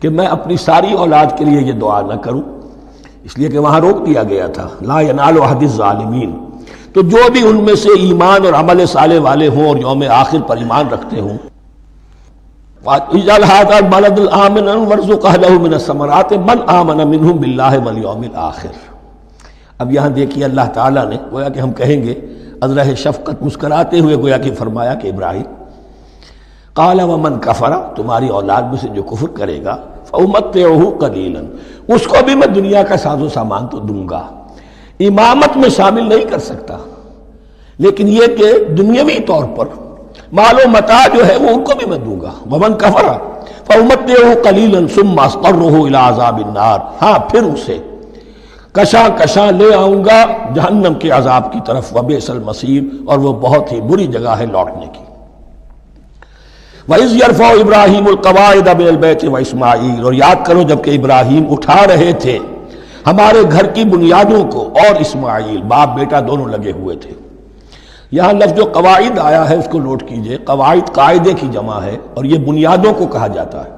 کہ میں اپنی ساری اولاد کے لیے یہ دعا نہ کروں، اس لیے کہ وہاں روک دیا گیا تھا لا ینال عہد الظالمین، تو جو بھی ان میں سے ایمان اور عمل صالح والے ہوں اور یوم آخر پر ایمان رکھتے ہوں، اجعل هذا البلد آمنا وارزق اهله من الثمرات من آمن منهم باللہ والیوم الآخر۔ اب یہاں دیکھیے اللہ تعالیٰ نے گویا کہ ہم کہیں گے ازرہ شفقت مسکراتے ہوئے گویا کہ فرمایا کہ ابراہیم قال ومن کفر، تمہاری اولاد میں سے جو کفر کرے گا فأمتعه قلیلا، اس کو بھی میں دنیا کا ساز و سامان تو دوں گا، امامت میں شامل نہیں کر سکتا، لیکن یہ کہ دنیاوی طور پر مال و متاع جو ہے وہ ان کو بھی میں دوں گا۔ ومن کفر فأمتعه قلیلا ثم اضطره الى عذاب النار، ہاں پھر اسے کشاں کشاں لے آؤں گا جہنم کے عذاب کی طرف، وبئس المصیر، اور وہ بہت ہی بری جگہ ہے لوٹنے کی۔ وَإِذْ يَرْفَعُ إِبْرَاهِيمُ الْقَوَاعِدَ مِنَ الْبَيْتِ وَإِسْمَاعِيلُ، اور یاد کرو جب کہ ابراہیم اٹھا رہے تھے ہمارے گھر کی بنیادوں کو، اور اسماعیل، باپ بیٹا دونوں لگے ہوئے تھے۔ یہاں لفظ جو قواعد آیا ہے اس کو نوٹ کیجئے، قواعد قاعدے کی جمع ہے اور یہ بنیادوں کو کہا جاتا ہے،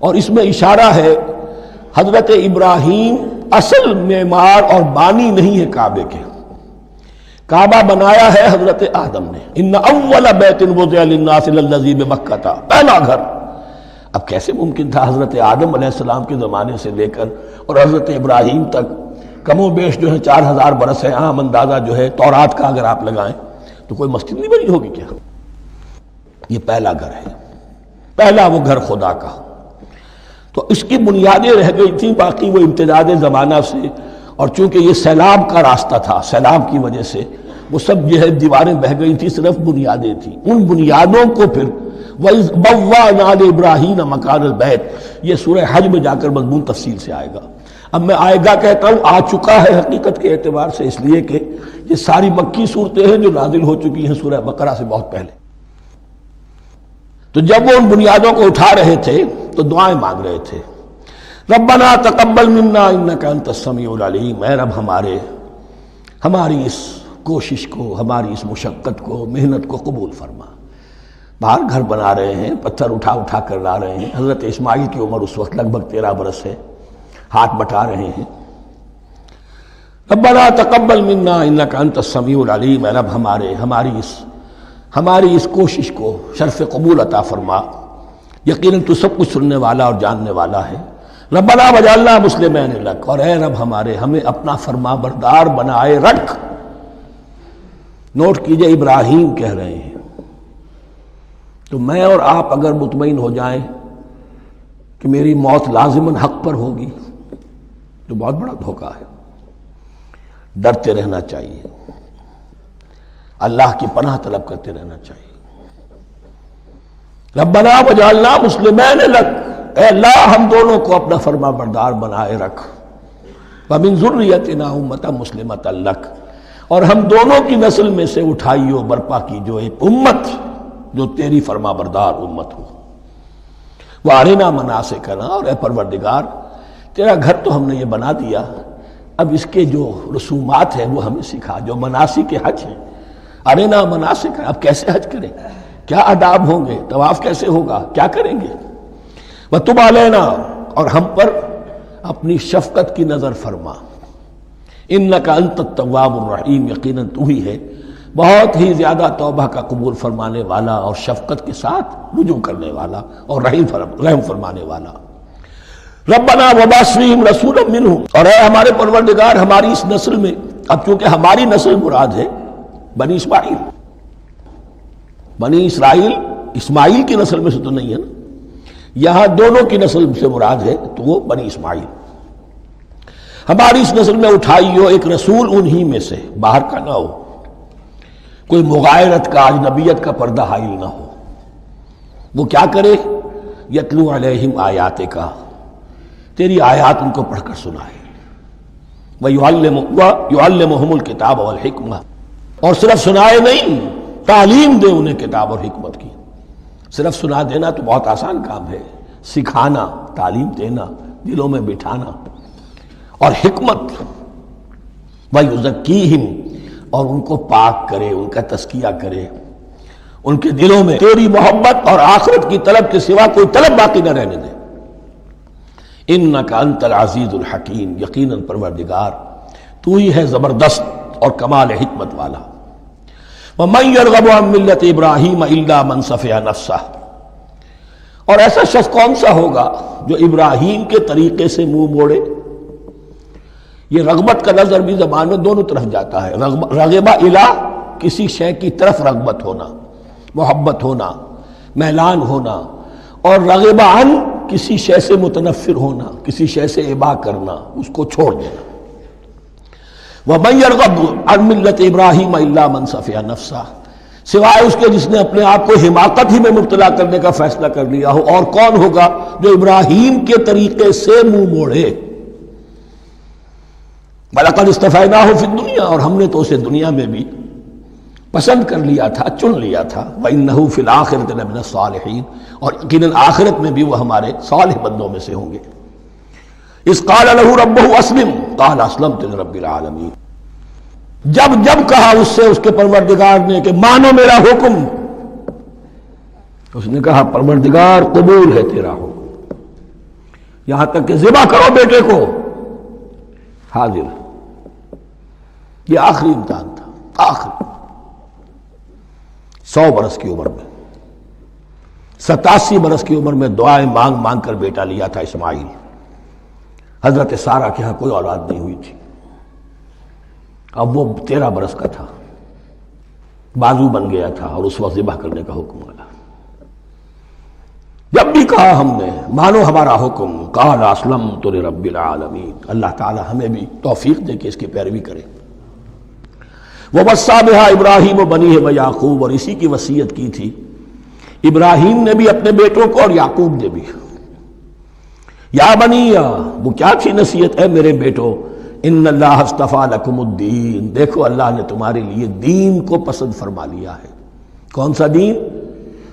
اور اس میں اشارہ ہے حضرت ابراہیم اصل معمار اور بانی نہیں ہے کعبے کے، کعبہ بنایا ہے حضرت آدم نے، ان اول بیت وضع للناس للذی بمکہ، پہلا گھر۔ اب کیسے ممکن تھا حضرت آدم علیہ السلام کے زمانے سے لے کر اور حضرت ابراہیم تک کم و بیش جو ہے 4000 برس ہے، عام اندازہ جو ہے تورات کا اگر آپ لگائیں تو کوئی مسجد نہیں بنی ہوگی کیا؟ یہ پہلا گھر ہے، پہلا وہ گھر خدا کا، تو اس کی بنیادیں رہ گئی تھیں، باقی وہ امتداد زمانہ سے، اور چونکہ یہ سیلاب کا راستہ تھا، سیلاب کی وجہ سے وہ سب جو ہے دیواریں بہہ گئی تھی، صرف بنیادیں تھیں، ان بنیادوں کو پھر وَإِذْ بَوَّأْنَا لِإِبْرَاهِيمَ مَكَانَ الْبَيْتِ، یہ سورہ حج میں جا کر مضمون تفصیل سے آئے گا۔ اب میں آئے گا کہتا ہوں، آ چکا ہے حقیقت کے اعتبار سے، اس لیے کہ یہ ساری مکی صورتیں ہیں جو نازل ہو چکی ہیں سورہ بقرہ سے بہت پہلے۔ تو جب وہ ان بنیادوں کو اٹھا رہے تھے تو دعائیں مانگ رہے تھے، ربنا تقبل منا انک انت السمیع العلیم، اے رب ہماری اس کوشش کو، ہماری اس مشقت کو، محنت کو قبول فرما۔ باہر گھر بنا رہے ہیں، پتھر اٹھا اٹھا کر لا رہے ہیں، حضرت اسماعیل کی عمر اس وقت لگ بھگ 13 برس ہے، ہاتھ بٹا رہے ہیں، ربنا تقبل منا انک انت السمیع العلیم، اے رب ہماری اس کوشش کو شرف قبول عطا فرما، یقیناً تو سب کچھ سننے والا اور جاننے والا ہے۔ ربنا وجعلنا مسلمین لک، اور اے رب ہمیں اپنا فرما بردار بنائے رکھ۔ نوٹ کیجئے، ابراہیم کہہ رہے ہیں، تو میں اور آپ اگر مطمئن ہو جائیں کہ میری موت لازماً حق پر ہوگی تو بہت بڑا دھوکہ ہے۔ ڈرتے رہنا چاہیے، اللہ کی پناہ طلب کرتے رہنا چاہیے۔ ربنا وجعلنا مسلمین لک، اے اللہ ہم دونوں کو اپنا فرما بردار بنائے رکھ، ومن ذریتنا امۃ مسلمۃ لک، اور ہم دونوں کی نسل میں سے اٹھائیو برپا کی جو ایک امت جو تیری فرما بردار امت ہو۔ وارنا مناسکنا، اور اے پروردگار تیرا گھر تو ہم نے یہ بنا دیا، اب اس کے جو رسومات ہیں وہ ہمیں سکھا، جو مناسک حج ہیں، ارنا مناسک، اب کیسے حج کریں، کیا آداب ہوں گے، طواف کیسے ہوگا، کیا کریں گے۔ وتب علینا، اور ہم پر اپنی شفقت کی نظر فرما، انک انت التواب الرحیم، یقیناً تو ہی ہے بہت ہی زیادہ توبہ کا قبول فرمانے والا اور شفقت کے ساتھ رجوع کرنے والا اور رحم فرمانے والا۔ ربنا وبعث فیہم رسولا منہم، اور اے ہمارے پروردگار ہماری اس نسل میں، اب چونکہ ہماری نسل مراد ہے بنی اسماعیل، بنی اسرائیل اسماعیل کی نسل میں سے تو نہیں ہے نا، یہاں دونوں کی نسل سے مراد ہے تو وہ بنی اسماعیل، ہماری اس نسل میں اٹھائی ہو ایک رسول انہی میں سے، باہر کا نہ ہو، کوئی مغایرت کا اجنبیت کا پردہ حائل نہ ہو، وہ کیا کرے، یتلو علیہم آیاتک، تیری آیات ان کو پڑھ کر سنائے، وَيُعَلِّمُهُمُ الْكِتَابَ وَالْحِکْمَةَ، اور صرف سنائے نہیں، تعلیم دے انہیں کتاب اور حکمت کی۔ صرف سنا دینا تو بہت آسان کام ہے، سکھانا، تعلیم دینا، دلوں میں بٹھانا، اور حکمت، وَيُزَكِّيهِمْ، اور ان کو پاک کرے، ان کا تزکیہ کرے، ان کے دلوں میں تیری محبت اور آخرت کی طلب کے سوا کوئی طلب باقی نہ رہنے دے۔ انک انت العزیز الحکیم، یقیناً پروردگار تو ہی ہے زبردست اور کمال حکمت والا۔ وَمَن يَرْغَبُ عَن مِّلَّةِ إِبْرَاهِيمَ إِلَّا مَن سَفِهَ نَفْسَهُ، اور ایسا شخص کون سا ہوگا جو ابراہیم کے طریقے سے منہ موڑے۔ یہ رغبت کا لفظ عربی زبان میں دونوں طرف جاتا ہے، رغبہ الہ، کسی شے کی طرف رغبت ہونا، محبت ہونا، میلان ہونا، اور رغبہ عن، کسی شے سے متنفر ہونا، کسی شے سے ابا کرنا، اس کو چھوڑ دینا۔ وَمَن يَرْغَبُ عَن مِّلَّةِ إِبْرَاهِيمَ إِلَّا مَن سَفِهَ نَفْسَهُ، سوائے اس کے جس نے اپنے آپ کو حماقت ہی میں مبتلا کرنے کا فیصلہ کر لیا ہو، اور کون ہوگا جو ابراہیم کے طریقے سے منہ موڑے۔ وَلَقَدِ اصْطَفَيْنَاهُ فِي الدُّنْيَا، اور ہم نے تو اسے دنیا میں بھی پسند کر لیا تھا، چن لیا تھا۔ وَإِنَّهُ فِي الْآخِرَةِ لَمِنَ الصَّالِحِينَ، اور یقیناً آخرت میں بھی وہ ہمارے صالح بندوں میں سے ہوں گے۔ اذ قال له ربه اسلم قال اسلمت لرب العالمین، جب کہا اس سے اس کے پروردگار نے کہ مانو میرا حکم، اس نے کہا پروردگار قبول ہے تیرا حکم، یہاں تک کہ ذبح کرو بیٹے کو، حاضر۔ یہ آخری امتحان تھا، آخری 100 برس کی عمر میں، 87 برس کی عمر میں دعائیں مانگ مانگ کر بیٹا لیا تھا اسماعیل۔ حضرت سارہ کے ہاں کوئی اولاد نہیں ہوئی تھی، اب وہ 13 برس کا تھا، بازو بن گیا تھا، اور اس وقت ذبح کرنے کا حکم آیا۔ جب بھی کہا ہم نے مانو ہمارا حکم، قال اسلمت لرب العالمین، اللہ تعالی ہمیں بھی توفیق دے کہ اس کی پیروی کریں۔ وَوَصَّىٰ بِهَا إِبْرَاهِيمُ بَنِيهِ وَيَعْقُوبُ، اور اسی کی وصیت کی تھی ابراہیم نے بھی اپنے بیٹوں کو اور یعقوب نے بھی۔ یا بنیا، وہ کیا تھی نصیحت؟ اے میرے بیٹو، ان اللہ اصطفیٰ لکم الدین، دیکھو اللہ نے تمہارے لیے دین کو پسند فرما لیا ہے۔ کون سا دین؟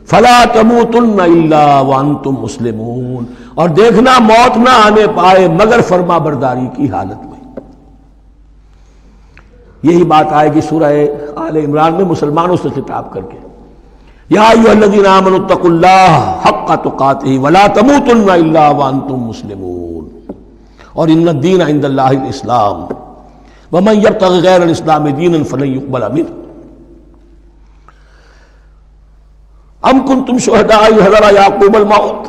فلا تموتن الا وانتم مسلمون، اور دیکھنا موت نہ آنے پائے مگر فرما برداری کی حالت میں۔ یہی بات آئے گی سورہ آل عمران میں مسلمانوں سے خطاب کر کے، یا ایھا الذین آمنوا اتقوا اللہ حق تقاتہ ولا تموتن الا وانتم مسلمون، اور ان الدین عند اللہ الاسلام ومن یبتغ غیر الاسلام دینا فلن یقبل منہ۔ ام کنتم شہداء اذ حضر یعقوب الموت،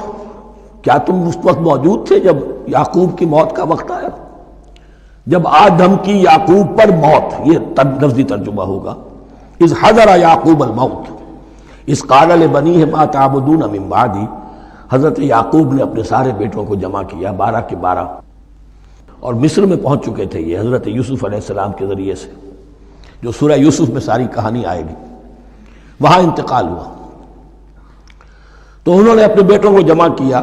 کیا تم اس وقت موجود تھے جب یعقوب کی موت کا وقت آیا؟ جب آدم کی یعقوب پر موت، یہ لفظی ترجمہ ہوگا، اذ حضر یعقوب الموت اذ قال لبنیہ ما تعبدون من بعدی، حضرت یعقوب نے اپنے سارے بیٹوں کو جمع کیا، 12 کے 12، اور مصر میں پہنچ چکے تھے یہ حضرت یوسف علیہ السلام کے ذریعے سے، جو سورہ یوسف میں ساری کہانی آئے گی، وہاں انتقال ہوا۔ تو انہوں نے اپنے بیٹوں کو جمع کیا،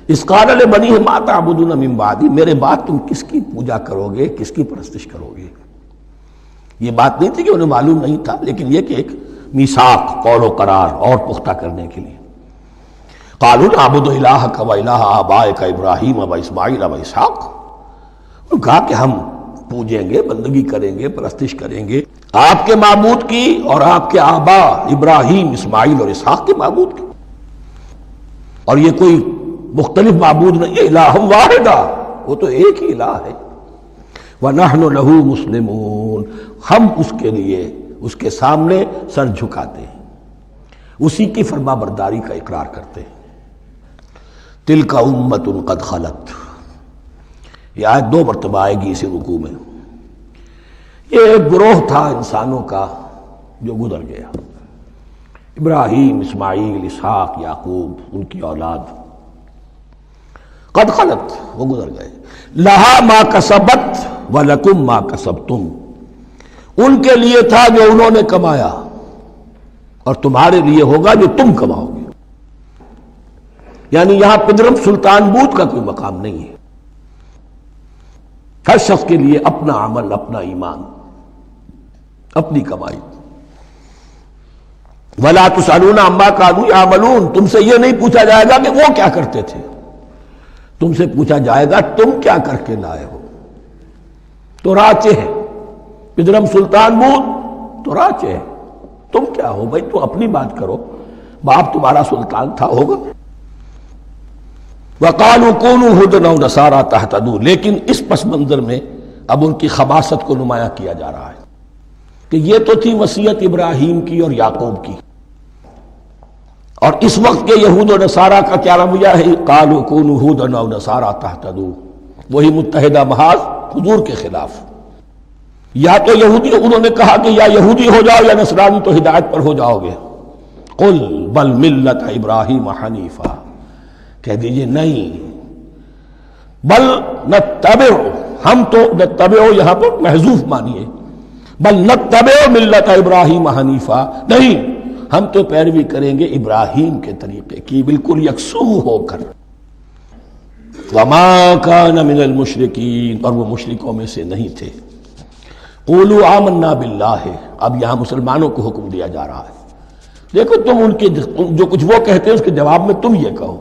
اذ قال لبنیہ ما تعبدون من بعدی، میرے بعد تم کس کی پوجا کرو گے، کس کی پرستش کرو گے؟ یہ بات نہیں تھی کہ انہیں معلوم نہیں تھا، لیکن یہ کہ ایک میثاق، قول و قرار اور پختہ کرنے کے لیے۔ قالوا نعبد الہک و الہ آبائک ابراہیم و اسماعیل و اسحاق، انہوں نے کہا کہ ہم پوجیں گے، بندگی کریں گے، پرستش کریں گے آپ کے معبود کی اور آپ کے آبا ابراہیم، اسماعیل اور اسحاق کے معبود کی، اور یہ کوئی مختلف معبود نہیں، الہ واحدہ، وہ تو ایک ہی الہ ہے۔ وَنَحْنُ لَهُ مُسْلِمُونَ، ہم اس کے لیے، اس کے سامنے سر جھکاتے ہیں، اسی کی فرما برداری کا اقرار کرتے ہیں۔ تِلْكَ أُمَّةٌ قَدْ خَلَتْ، یہ آیت 2 مرتبہ آئے گی اسی رکوع میں۔ یہ ایک گروہ تھا انسانوں کا جو گزر گیا، ابراہیم، اسماعیل، اسحاق، یعقوب، ان کی اولاد، قد خلت، وہ گزر گئے۔ لہا ما کسبت ولکم ما کسبتم، ان کے لیے تھا جو انہوں نے کمایا، اور تمہارے لیے ہوگا جو تم کماؤ گے۔ یعنی یہاں پدرم سلطان بود کا کوئی مقام نہیں ہے، ہر شخص کے لیے اپنا عمل، اپنا ایمان، اپنی کمائی۔ وَلَا تُسْأَلُونَ عَمَّا كَانُوا يَعْمَلُونَ، تم سے یہ نہیں پوچھا جائے گا کہ وہ کیا کرتے تھے، تم سے پوچھا جائے گا تم کیا کر کے لائے ہو۔ تو راچے ہے پدرم سلطان بود، تو راچے ہے، تم کیا ہو بھائی، تو اپنی بات کرو، باپ تمہارا سلطان تھا، ہوگا۔ وَقَالُوا كُونُوا هُودًا أَوْ نَصَارَىٰ تَهْتَدُوا، لیکن اس پس منظر میں اب ان کی خباثت کو نمایاں کیا جا رہا ہے کہ یہ تو تھی وصیت ابراہیم کی اور یعقوب کی، اور اس وقت کے یہود و نصارہ کا کیا رویہ ہے؟ قالوا كونوا هودا او نصارى تهتدوا، وہی متحدہ محاذ حضور کے خلاف۔ یا تو یہودی، انہوں نے کہا کہ یا یہودی ہو جاؤ یا نصرانی تو ہدایت پر ہو جاؤ گے۔ قل بل ملت ابراہیم حنیفا، کہہ دیجئے نہیں، بل نتبع، ہم تو نتبع یہاں پر محذوف مانیے، بل نتبع ملت ابراہیم حنیفا، نہیں، ہم تو پیروی کریں گے ابراہیم کے طریقے کی، بالکل یکسو ہو کر۔ وما کان من المشرکین، اور وہ مشرکوں میں سے نہیں تھے۔ قولوا آمنا باللہ، اب یہاں مسلمانوں کو حکم دیا جا رہا ہے، دیکھو تم ان کے جو کچھ وہ کہتے ہیں اس کے جواب میں تم یہ کہو،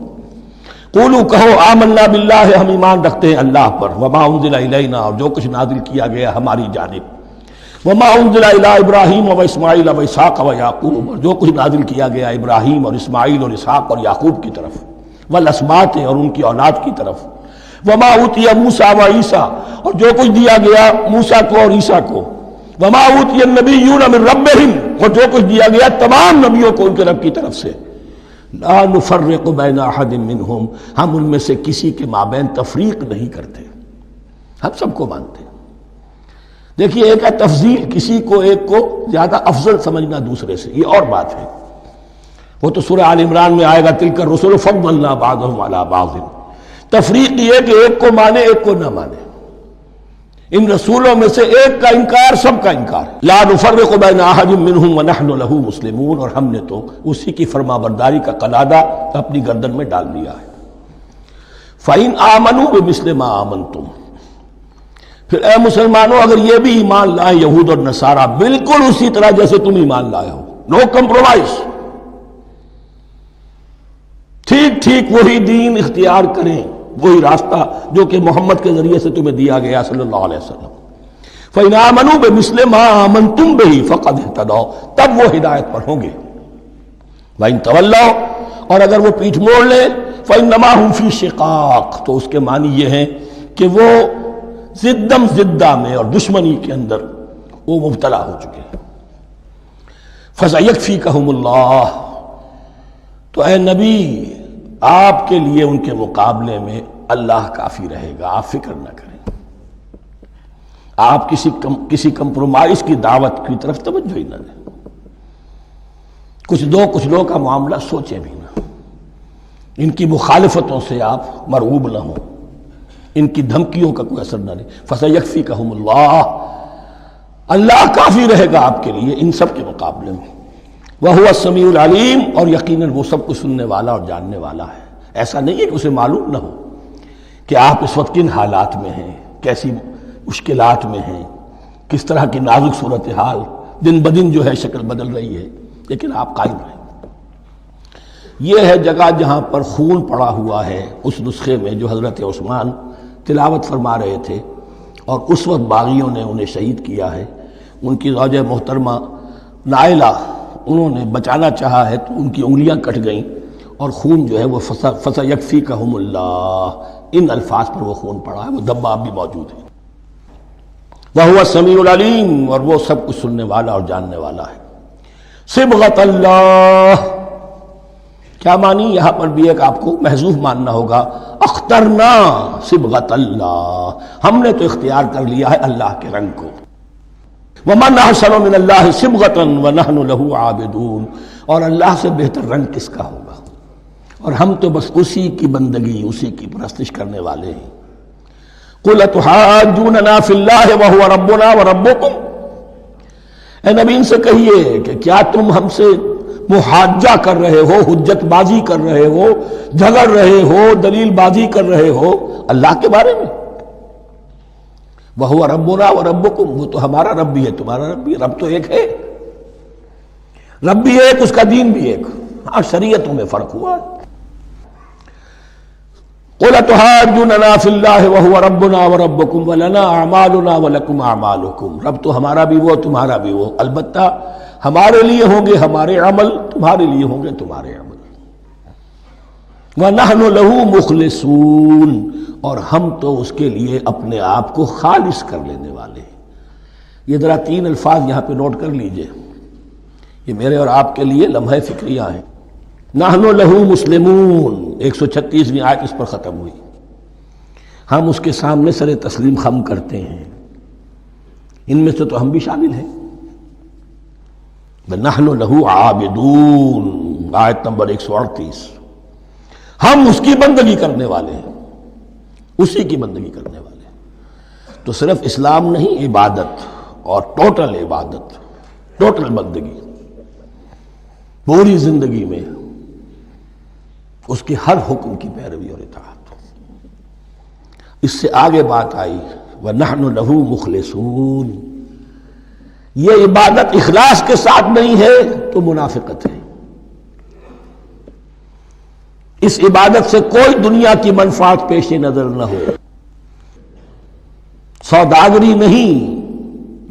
قولوا کہو آمنا باللہ، ہم ایمان رکھتے ہیں اللہ پر، وما انزل الینا، اور جو کچھ نازل کیا گیا ہماری جانب، وما انزل الی ابراہیم و اسماعیل و اسحاق و یعقوب، اور جو کچھ نازل کیا گیا ابراہیم اور اسماعیل اور اسحاق اور یعقوب کی طرف، والاسباط، اور ان کی اولاد کی طرف، وما اوتی موسیٰ و عیسیٰ، اور جو کچھ دیا گیا موسیٰ کو اور عیسیٰ کو، وما اوتی النبیون من ربہم، اور جو کچھ دیا گیا تمام نبیوں کو ان کے رب کی طرف سے، لا نفرق بین احد منہم، ہم ان میں سے کسی کے مابین تفریق نہیں کرتے، ہم سب کو مانتے ہیں۔ دیکھیے ایک ہے تفضیل، کسی کو ایک کو زیادہ افضل سمجھنا دوسرے سے، یہ اور بات ہے، وہ تو سورہ آل عمران میں آئے گا، تلک الرسل فضلنا بعضهم علی بعض۔ تفریق یہ کہ ایک کو مانے ایک کو نہ مانے، ان رسولوں میں سے ایک کا انکار سب کا انکار، لا نفرق بین احد منہم ونحن له مسلمون، اور ہم نے تو اسی کی فرما برداری کا قلادہ اپنی گردن میں ڈال دیا ہے۔ فَإِنْ آمَنُوا بِمِثْلِ مَا آمَنْتُمْ، پھر اے مسلمانوں اگر یہ بھی ایمان لائیں یہود اور نصارہ بالکل اسی طرح جیسے تم ایمان لائے ہو، نو کمپرومائز، ٹھیک ٹھیک وہی دین اختیار کریں، وہی راستہ جو کہ محمد کے ذریعے سے تمہیں دیا گیا صلی اللہ علیہ وسلم، فَإِنْ آمَنُوا بِمِثْلِ مَا آمَنْتُمْ بِهِ فَقَدْ اهْتَدَوْا، تب وہ ہدایت پر ہوں گے۔ وَإِنْ تَوَلَّوْا، اور اگر وہ پیٹھ موڑ لیں، فَإِنَّمَا هُمْ فِي شِقَاقٍ، تو اس کے معنی یہ ہیں کہ وہ زدم زدہ میں اور دشمنی کے اندر وہ مبتلا ہو چکے ہیں۔ فَسَيَكْفِيكَهُمُ اللَّهُ، تو اے نبی آپ کے لیے ان کے مقابلے میں اللہ کافی رہے گا، آپ فکر نہ کریں، آپ کسی کمپرومائز کی دعوت کی طرف توجہ ہی نہ دیں، کچھ لوگ کا معاملہ سوچیں بھی نہ، ان کی مخالفتوں سے آپ مرعوب نہ ہوں، ان کی دھمکیوں کا کوئی اثر نہ لیں۔ فَسَيَكْفِيكَهُمُ اللَّهُ، اللہ کافی رہے گا آپ کے لیے ان سب کے مقابلے میں۔ وَهُوَ السَّمِيعُ الْعَلِيمُ، اور یقیناً وہ سب کچھ سننے والا اور جاننے والا ہے۔ ایسا نہیں ہے کہ اسے معلوم نہ ہو کہ آپ اس وقت کن حالات میں ہیں، کیسی مشکلات میں ہیں، کس طرح کی نازک صورتحال دن بدن جو ہے شکل بدل رہی ہے، لیکن آپ قائم رہیں۔ یہ ہے جگہ جہاں پر خون پڑا ہوا ہے، اس نسخے میں جو حضرت عثمان تلاوت فرما رہے تھے، اور اس وقت باغیوں نے انہیں شہید کیا ہے۔ ان کی زوجہ محترمہ نائلہ، انہوں نے بچانا چاہا ہے تو ان کی انگلیاں کٹ گئیں، اور خون جو ہے وہ فَسَيَكْفِيكَهُمُ اللَّهُ، ان الفاظ پر وہ خون پڑا ہے، وہ دھبا اب بھی موجود ہے۔ وَهُوَ السَّمِيعُ الْعَلِيمُ، اور وہ سب کچھ سننے والا اور جاننے والا ہے۔ صبغۃ اللہ، کیا معنی؟ یہاں پر بھی ایک آپ کو محذوف ماننا ہوگا، اخترنا صبغۃ اللہ، ہم نے تو اختیار کر لیا ہے اللہ کے رنگ کو۔ وَمَنْ أَحْسَنُ مِنَ اللَّهِ صِبْغَةً وَنَحْنُ لَهُ عَابِدُونَ، اور اللہ سے بہتر رنگ کس کا ہوگا، اور ہم تو بس اسی کی بندگی، اسی کی پرستش کرنے والے ہیں۔ قُلْ أَتُحَاجُّونَنَا فِي اللَّهِ وَهُوَ رَبُّنَا وَرَبُّكُمْ، اے نبی ان سے کہیے کہ کیا تم ہم سے محاجہ کر رہے ہو، حجت بازی کر رہے ہو، جھگڑ رہے ہو، دلیل بازی کر رہے ہو اللہ کے بارے میں؟ وَهُوَ رَبُّنَا وَرَبُّكُمْ، وہ تو ہمارا رب بھی ہے، تمہارا رب بھی ہے، رب تو ایک ہے، رب بھی ایک، اس کا دین بھی ایک، ہاں شریعتوں میں فرق ہوا ہے۔ قُلْ أَتُحَاجُّونَنَا فِي اللَّهِ وَهُوَ رَبُّنَا وَرَبُّكُمْ وَلَنَا أَعْمَالُنَا وَلَكُمْ أَعْمَالُكُمْ، رب تو ہمارا بھی وہ، تمہارا بھی وہ، البتہ ہمارے لیے ہوں گے ہمارے عمل، تمہارے لیے ہوں گے تمہارے عمل۔ وَنَحْنُ لَهُ مُخْلِصُونَ، اور ہم تو اس کے لیے اپنے آپ کو خالص کر لینے والے ہیں۔ یہ ذرا 3 الفاظ یہاں پہ نوٹ کر لیجئے، یہ میرے اور آپ کے لیے لمحہ فکریہ ہیں۔ نحن لہو مسلمون، 136ویں آیت اس پر ختم ہوئی، ہم اس کے سامنے سر تسلیم خم کرتے ہیں، ان میں سے تو ہم بھی شامل ہیں۔ نحن لہو عابدون، آیت نمبر 138، ہم اس کی بندگی کرنے والے ہیں، اسی کی بندگی کرنے والے ہیں۔ تو صرف اسلام نہیں، عبادت اور ٹوٹل عبادت، ٹوٹل بندگی، پوری زندگی میں اس کے ہر حکم کی پیروی اور اطاعت۔ اس سے آگے بات آئی وَنَحْنُ لَهُ مُخْلِصُونَ، یہ عبادت اخلاص کے ساتھ نہیں ہے تو منافقت ہے۔ اس عبادت سے کوئی دنیا کی منفعت پیش نظر نہ ہو، سوداگری نہیں،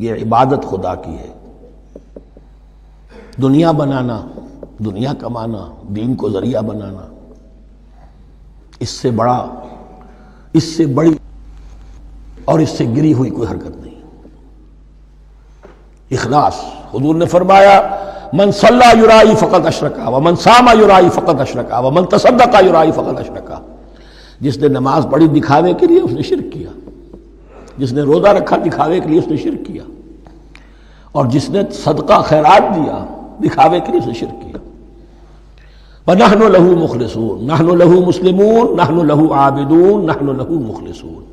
یہ عبادت خدا کی ہے۔ دنیا بنانا، دنیا کمانا، دین کو ذریعہ بنانا، اس سے بڑا، اس سے بڑی اور اس سے گری ہوئی کوئی حرکت نہیں۔ اخلاص، حضور نے فرمایا من صلی یرائی فقط اشرکا ومن صام یرائی فقط اشرکا ومن تصدق یرائی فقط اشرکا، جس نے نماز پڑھی دکھاوے کے لیے اس نے شرک کیا، جس نے روزہ رکھا دکھاوے کے لیے اس نے شرک کیا، اور جس نے صدقہ خیرات دیا دکھاوے کے لیے اس نے شرک کیا۔ وَنَحْنُ لَهُ مُخْلِصُونَ، نحن له مسلمون، نحن له عابدون، نحن له مخلصون۔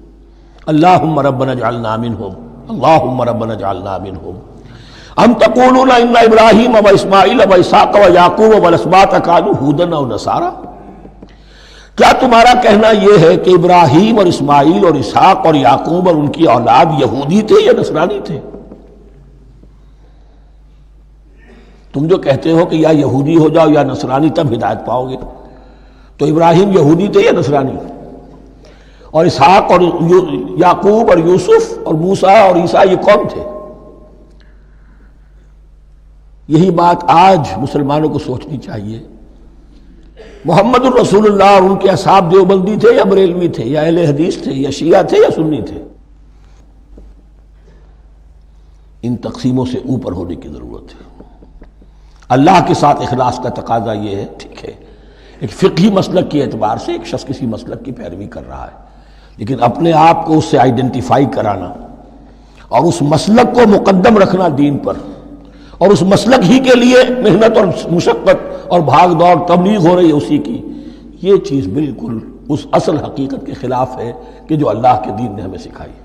اللهم ربنا اجعلنا منهم، اللهم ربنا اجعلنا منهم۔ ام تقولون ان ابراہیم واسماعیل واسحاق ویعقوب والاسباط كانوا هودا او نصارا، کیا تمہارا کہنا یہ ہے کہ ابراہیم اور اسماعیل اور اسحاق اور یعقوب اور ان کی اولاد یہودی تھے یا نصرانی تھے؟ تم جو کہتے ہو کہ یا یہودی ہو جاؤ یا نصرانی تب ہدایت پاؤ گے، تو ابراہیم یہودی تھے یا نصرانی؟ اور اسحاق اور یعقوب اور یوسف اور موسیٰ اور عیسیٰ یہ کون تھے؟ یہی بات آج مسلمانوں کو سوچنی چاہیے۔ محمد الرسول اللہ اور ان کے اصحاب دیوبندی تھے یا بریلوی تھے یا اہل حدیث تھے یا شیعہ تھے یا سنی تھے؟ ان تقسیموں سے اوپر ہونے کی ضرورت ہے۔ اللہ کے ساتھ اخلاص کا تقاضا یہ ہے، ٹھیک ہے ایک فقہی مسلک کے اعتبار سے ایک شخص کسی مسلک کی پیروی کر رہا ہے، لیکن اپنے آپ کو اس سے آئیڈینٹیفائی کرانا اور اس مسلک کو مقدم رکھنا دین پر، اور اس مسلک ہی کے لیے محنت اور مشقت اور بھاگ دوڑ تبلیغ ہو رہی ہے اسی کی، یہ چیز بالکل اس اصل حقیقت کے خلاف ہے کہ جو اللہ کے دین نے ہمیں سکھائی ہے۔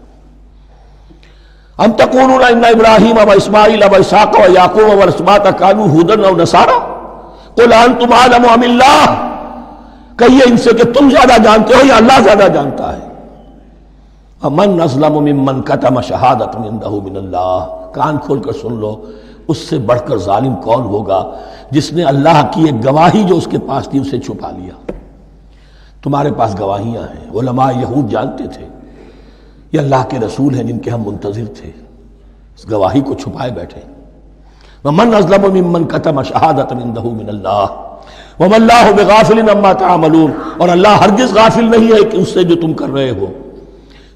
ام تقولون ان ابراہیم و اسماعیل و اسحاق و یعقوب والاسباط کانوا ھودا او نصارا قل انتم اعلم ام اللہ، کہیے ان سے کہ تم زیادہ جانتے ہو یا اللہ زیادہ جانتا ہے۔ ومن اظلم ممن کتم شہادۃ عنده من اللہ، کان کھول کر سن لو، اس سے بڑھ کر ظالم کون ہوگا جس نے اللہ کی ایک گواہی جو اس کے پاس تھی اسے چھپا لیا۔ تمہارے پاس گواہیاں ہیں، علماء یہود جانتے تھے یہ اللہ کے رسول ہیں جن کے ہم منتظر تھے، اس گواہی کو چھپائے بیٹھے۔ ومن اظلم ممن کتم شہادۃ عنده من اللہ وما اللہ بغافل عما تعملون، اور اللہ ہرگز غافل نہیں ہے کہ اس سے جو تم کر رہے ہو۔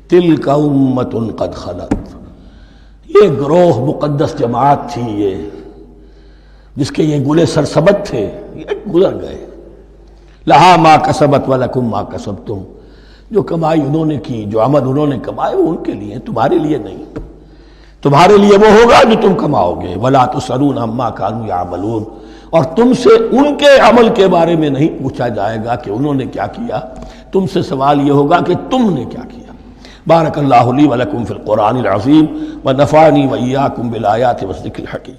تلک امۃ قد خلت، یہ گروہ مقدس جماعت تھی یہ جس کے یہ گلے سرسبد تھے، یہ گزر گئے۔ لہا ما کسبت ولکم ما کسبتم، جو کمائی انہوں نے کی، جو عمل انہوں نے کمائے وہ ان کے لیے، تمہارے لیے نہیں۔ تمہارے لیے وہ ہوگا جو تم کماؤ گے۔ ولا تسألون عما كانوا يعملون، اور تم سے ان کے عمل کے بارے میں نہیں پوچھا جائے گا کہ انہوں نے کیا کیا، تم سے سوال یہ ہوگا کہ تم نے کیا کیا۔ بارک اللہ لی ولکم فی القرآن العظیم ونفعنی وإیاکم بالآیات والذکر الحکیم۔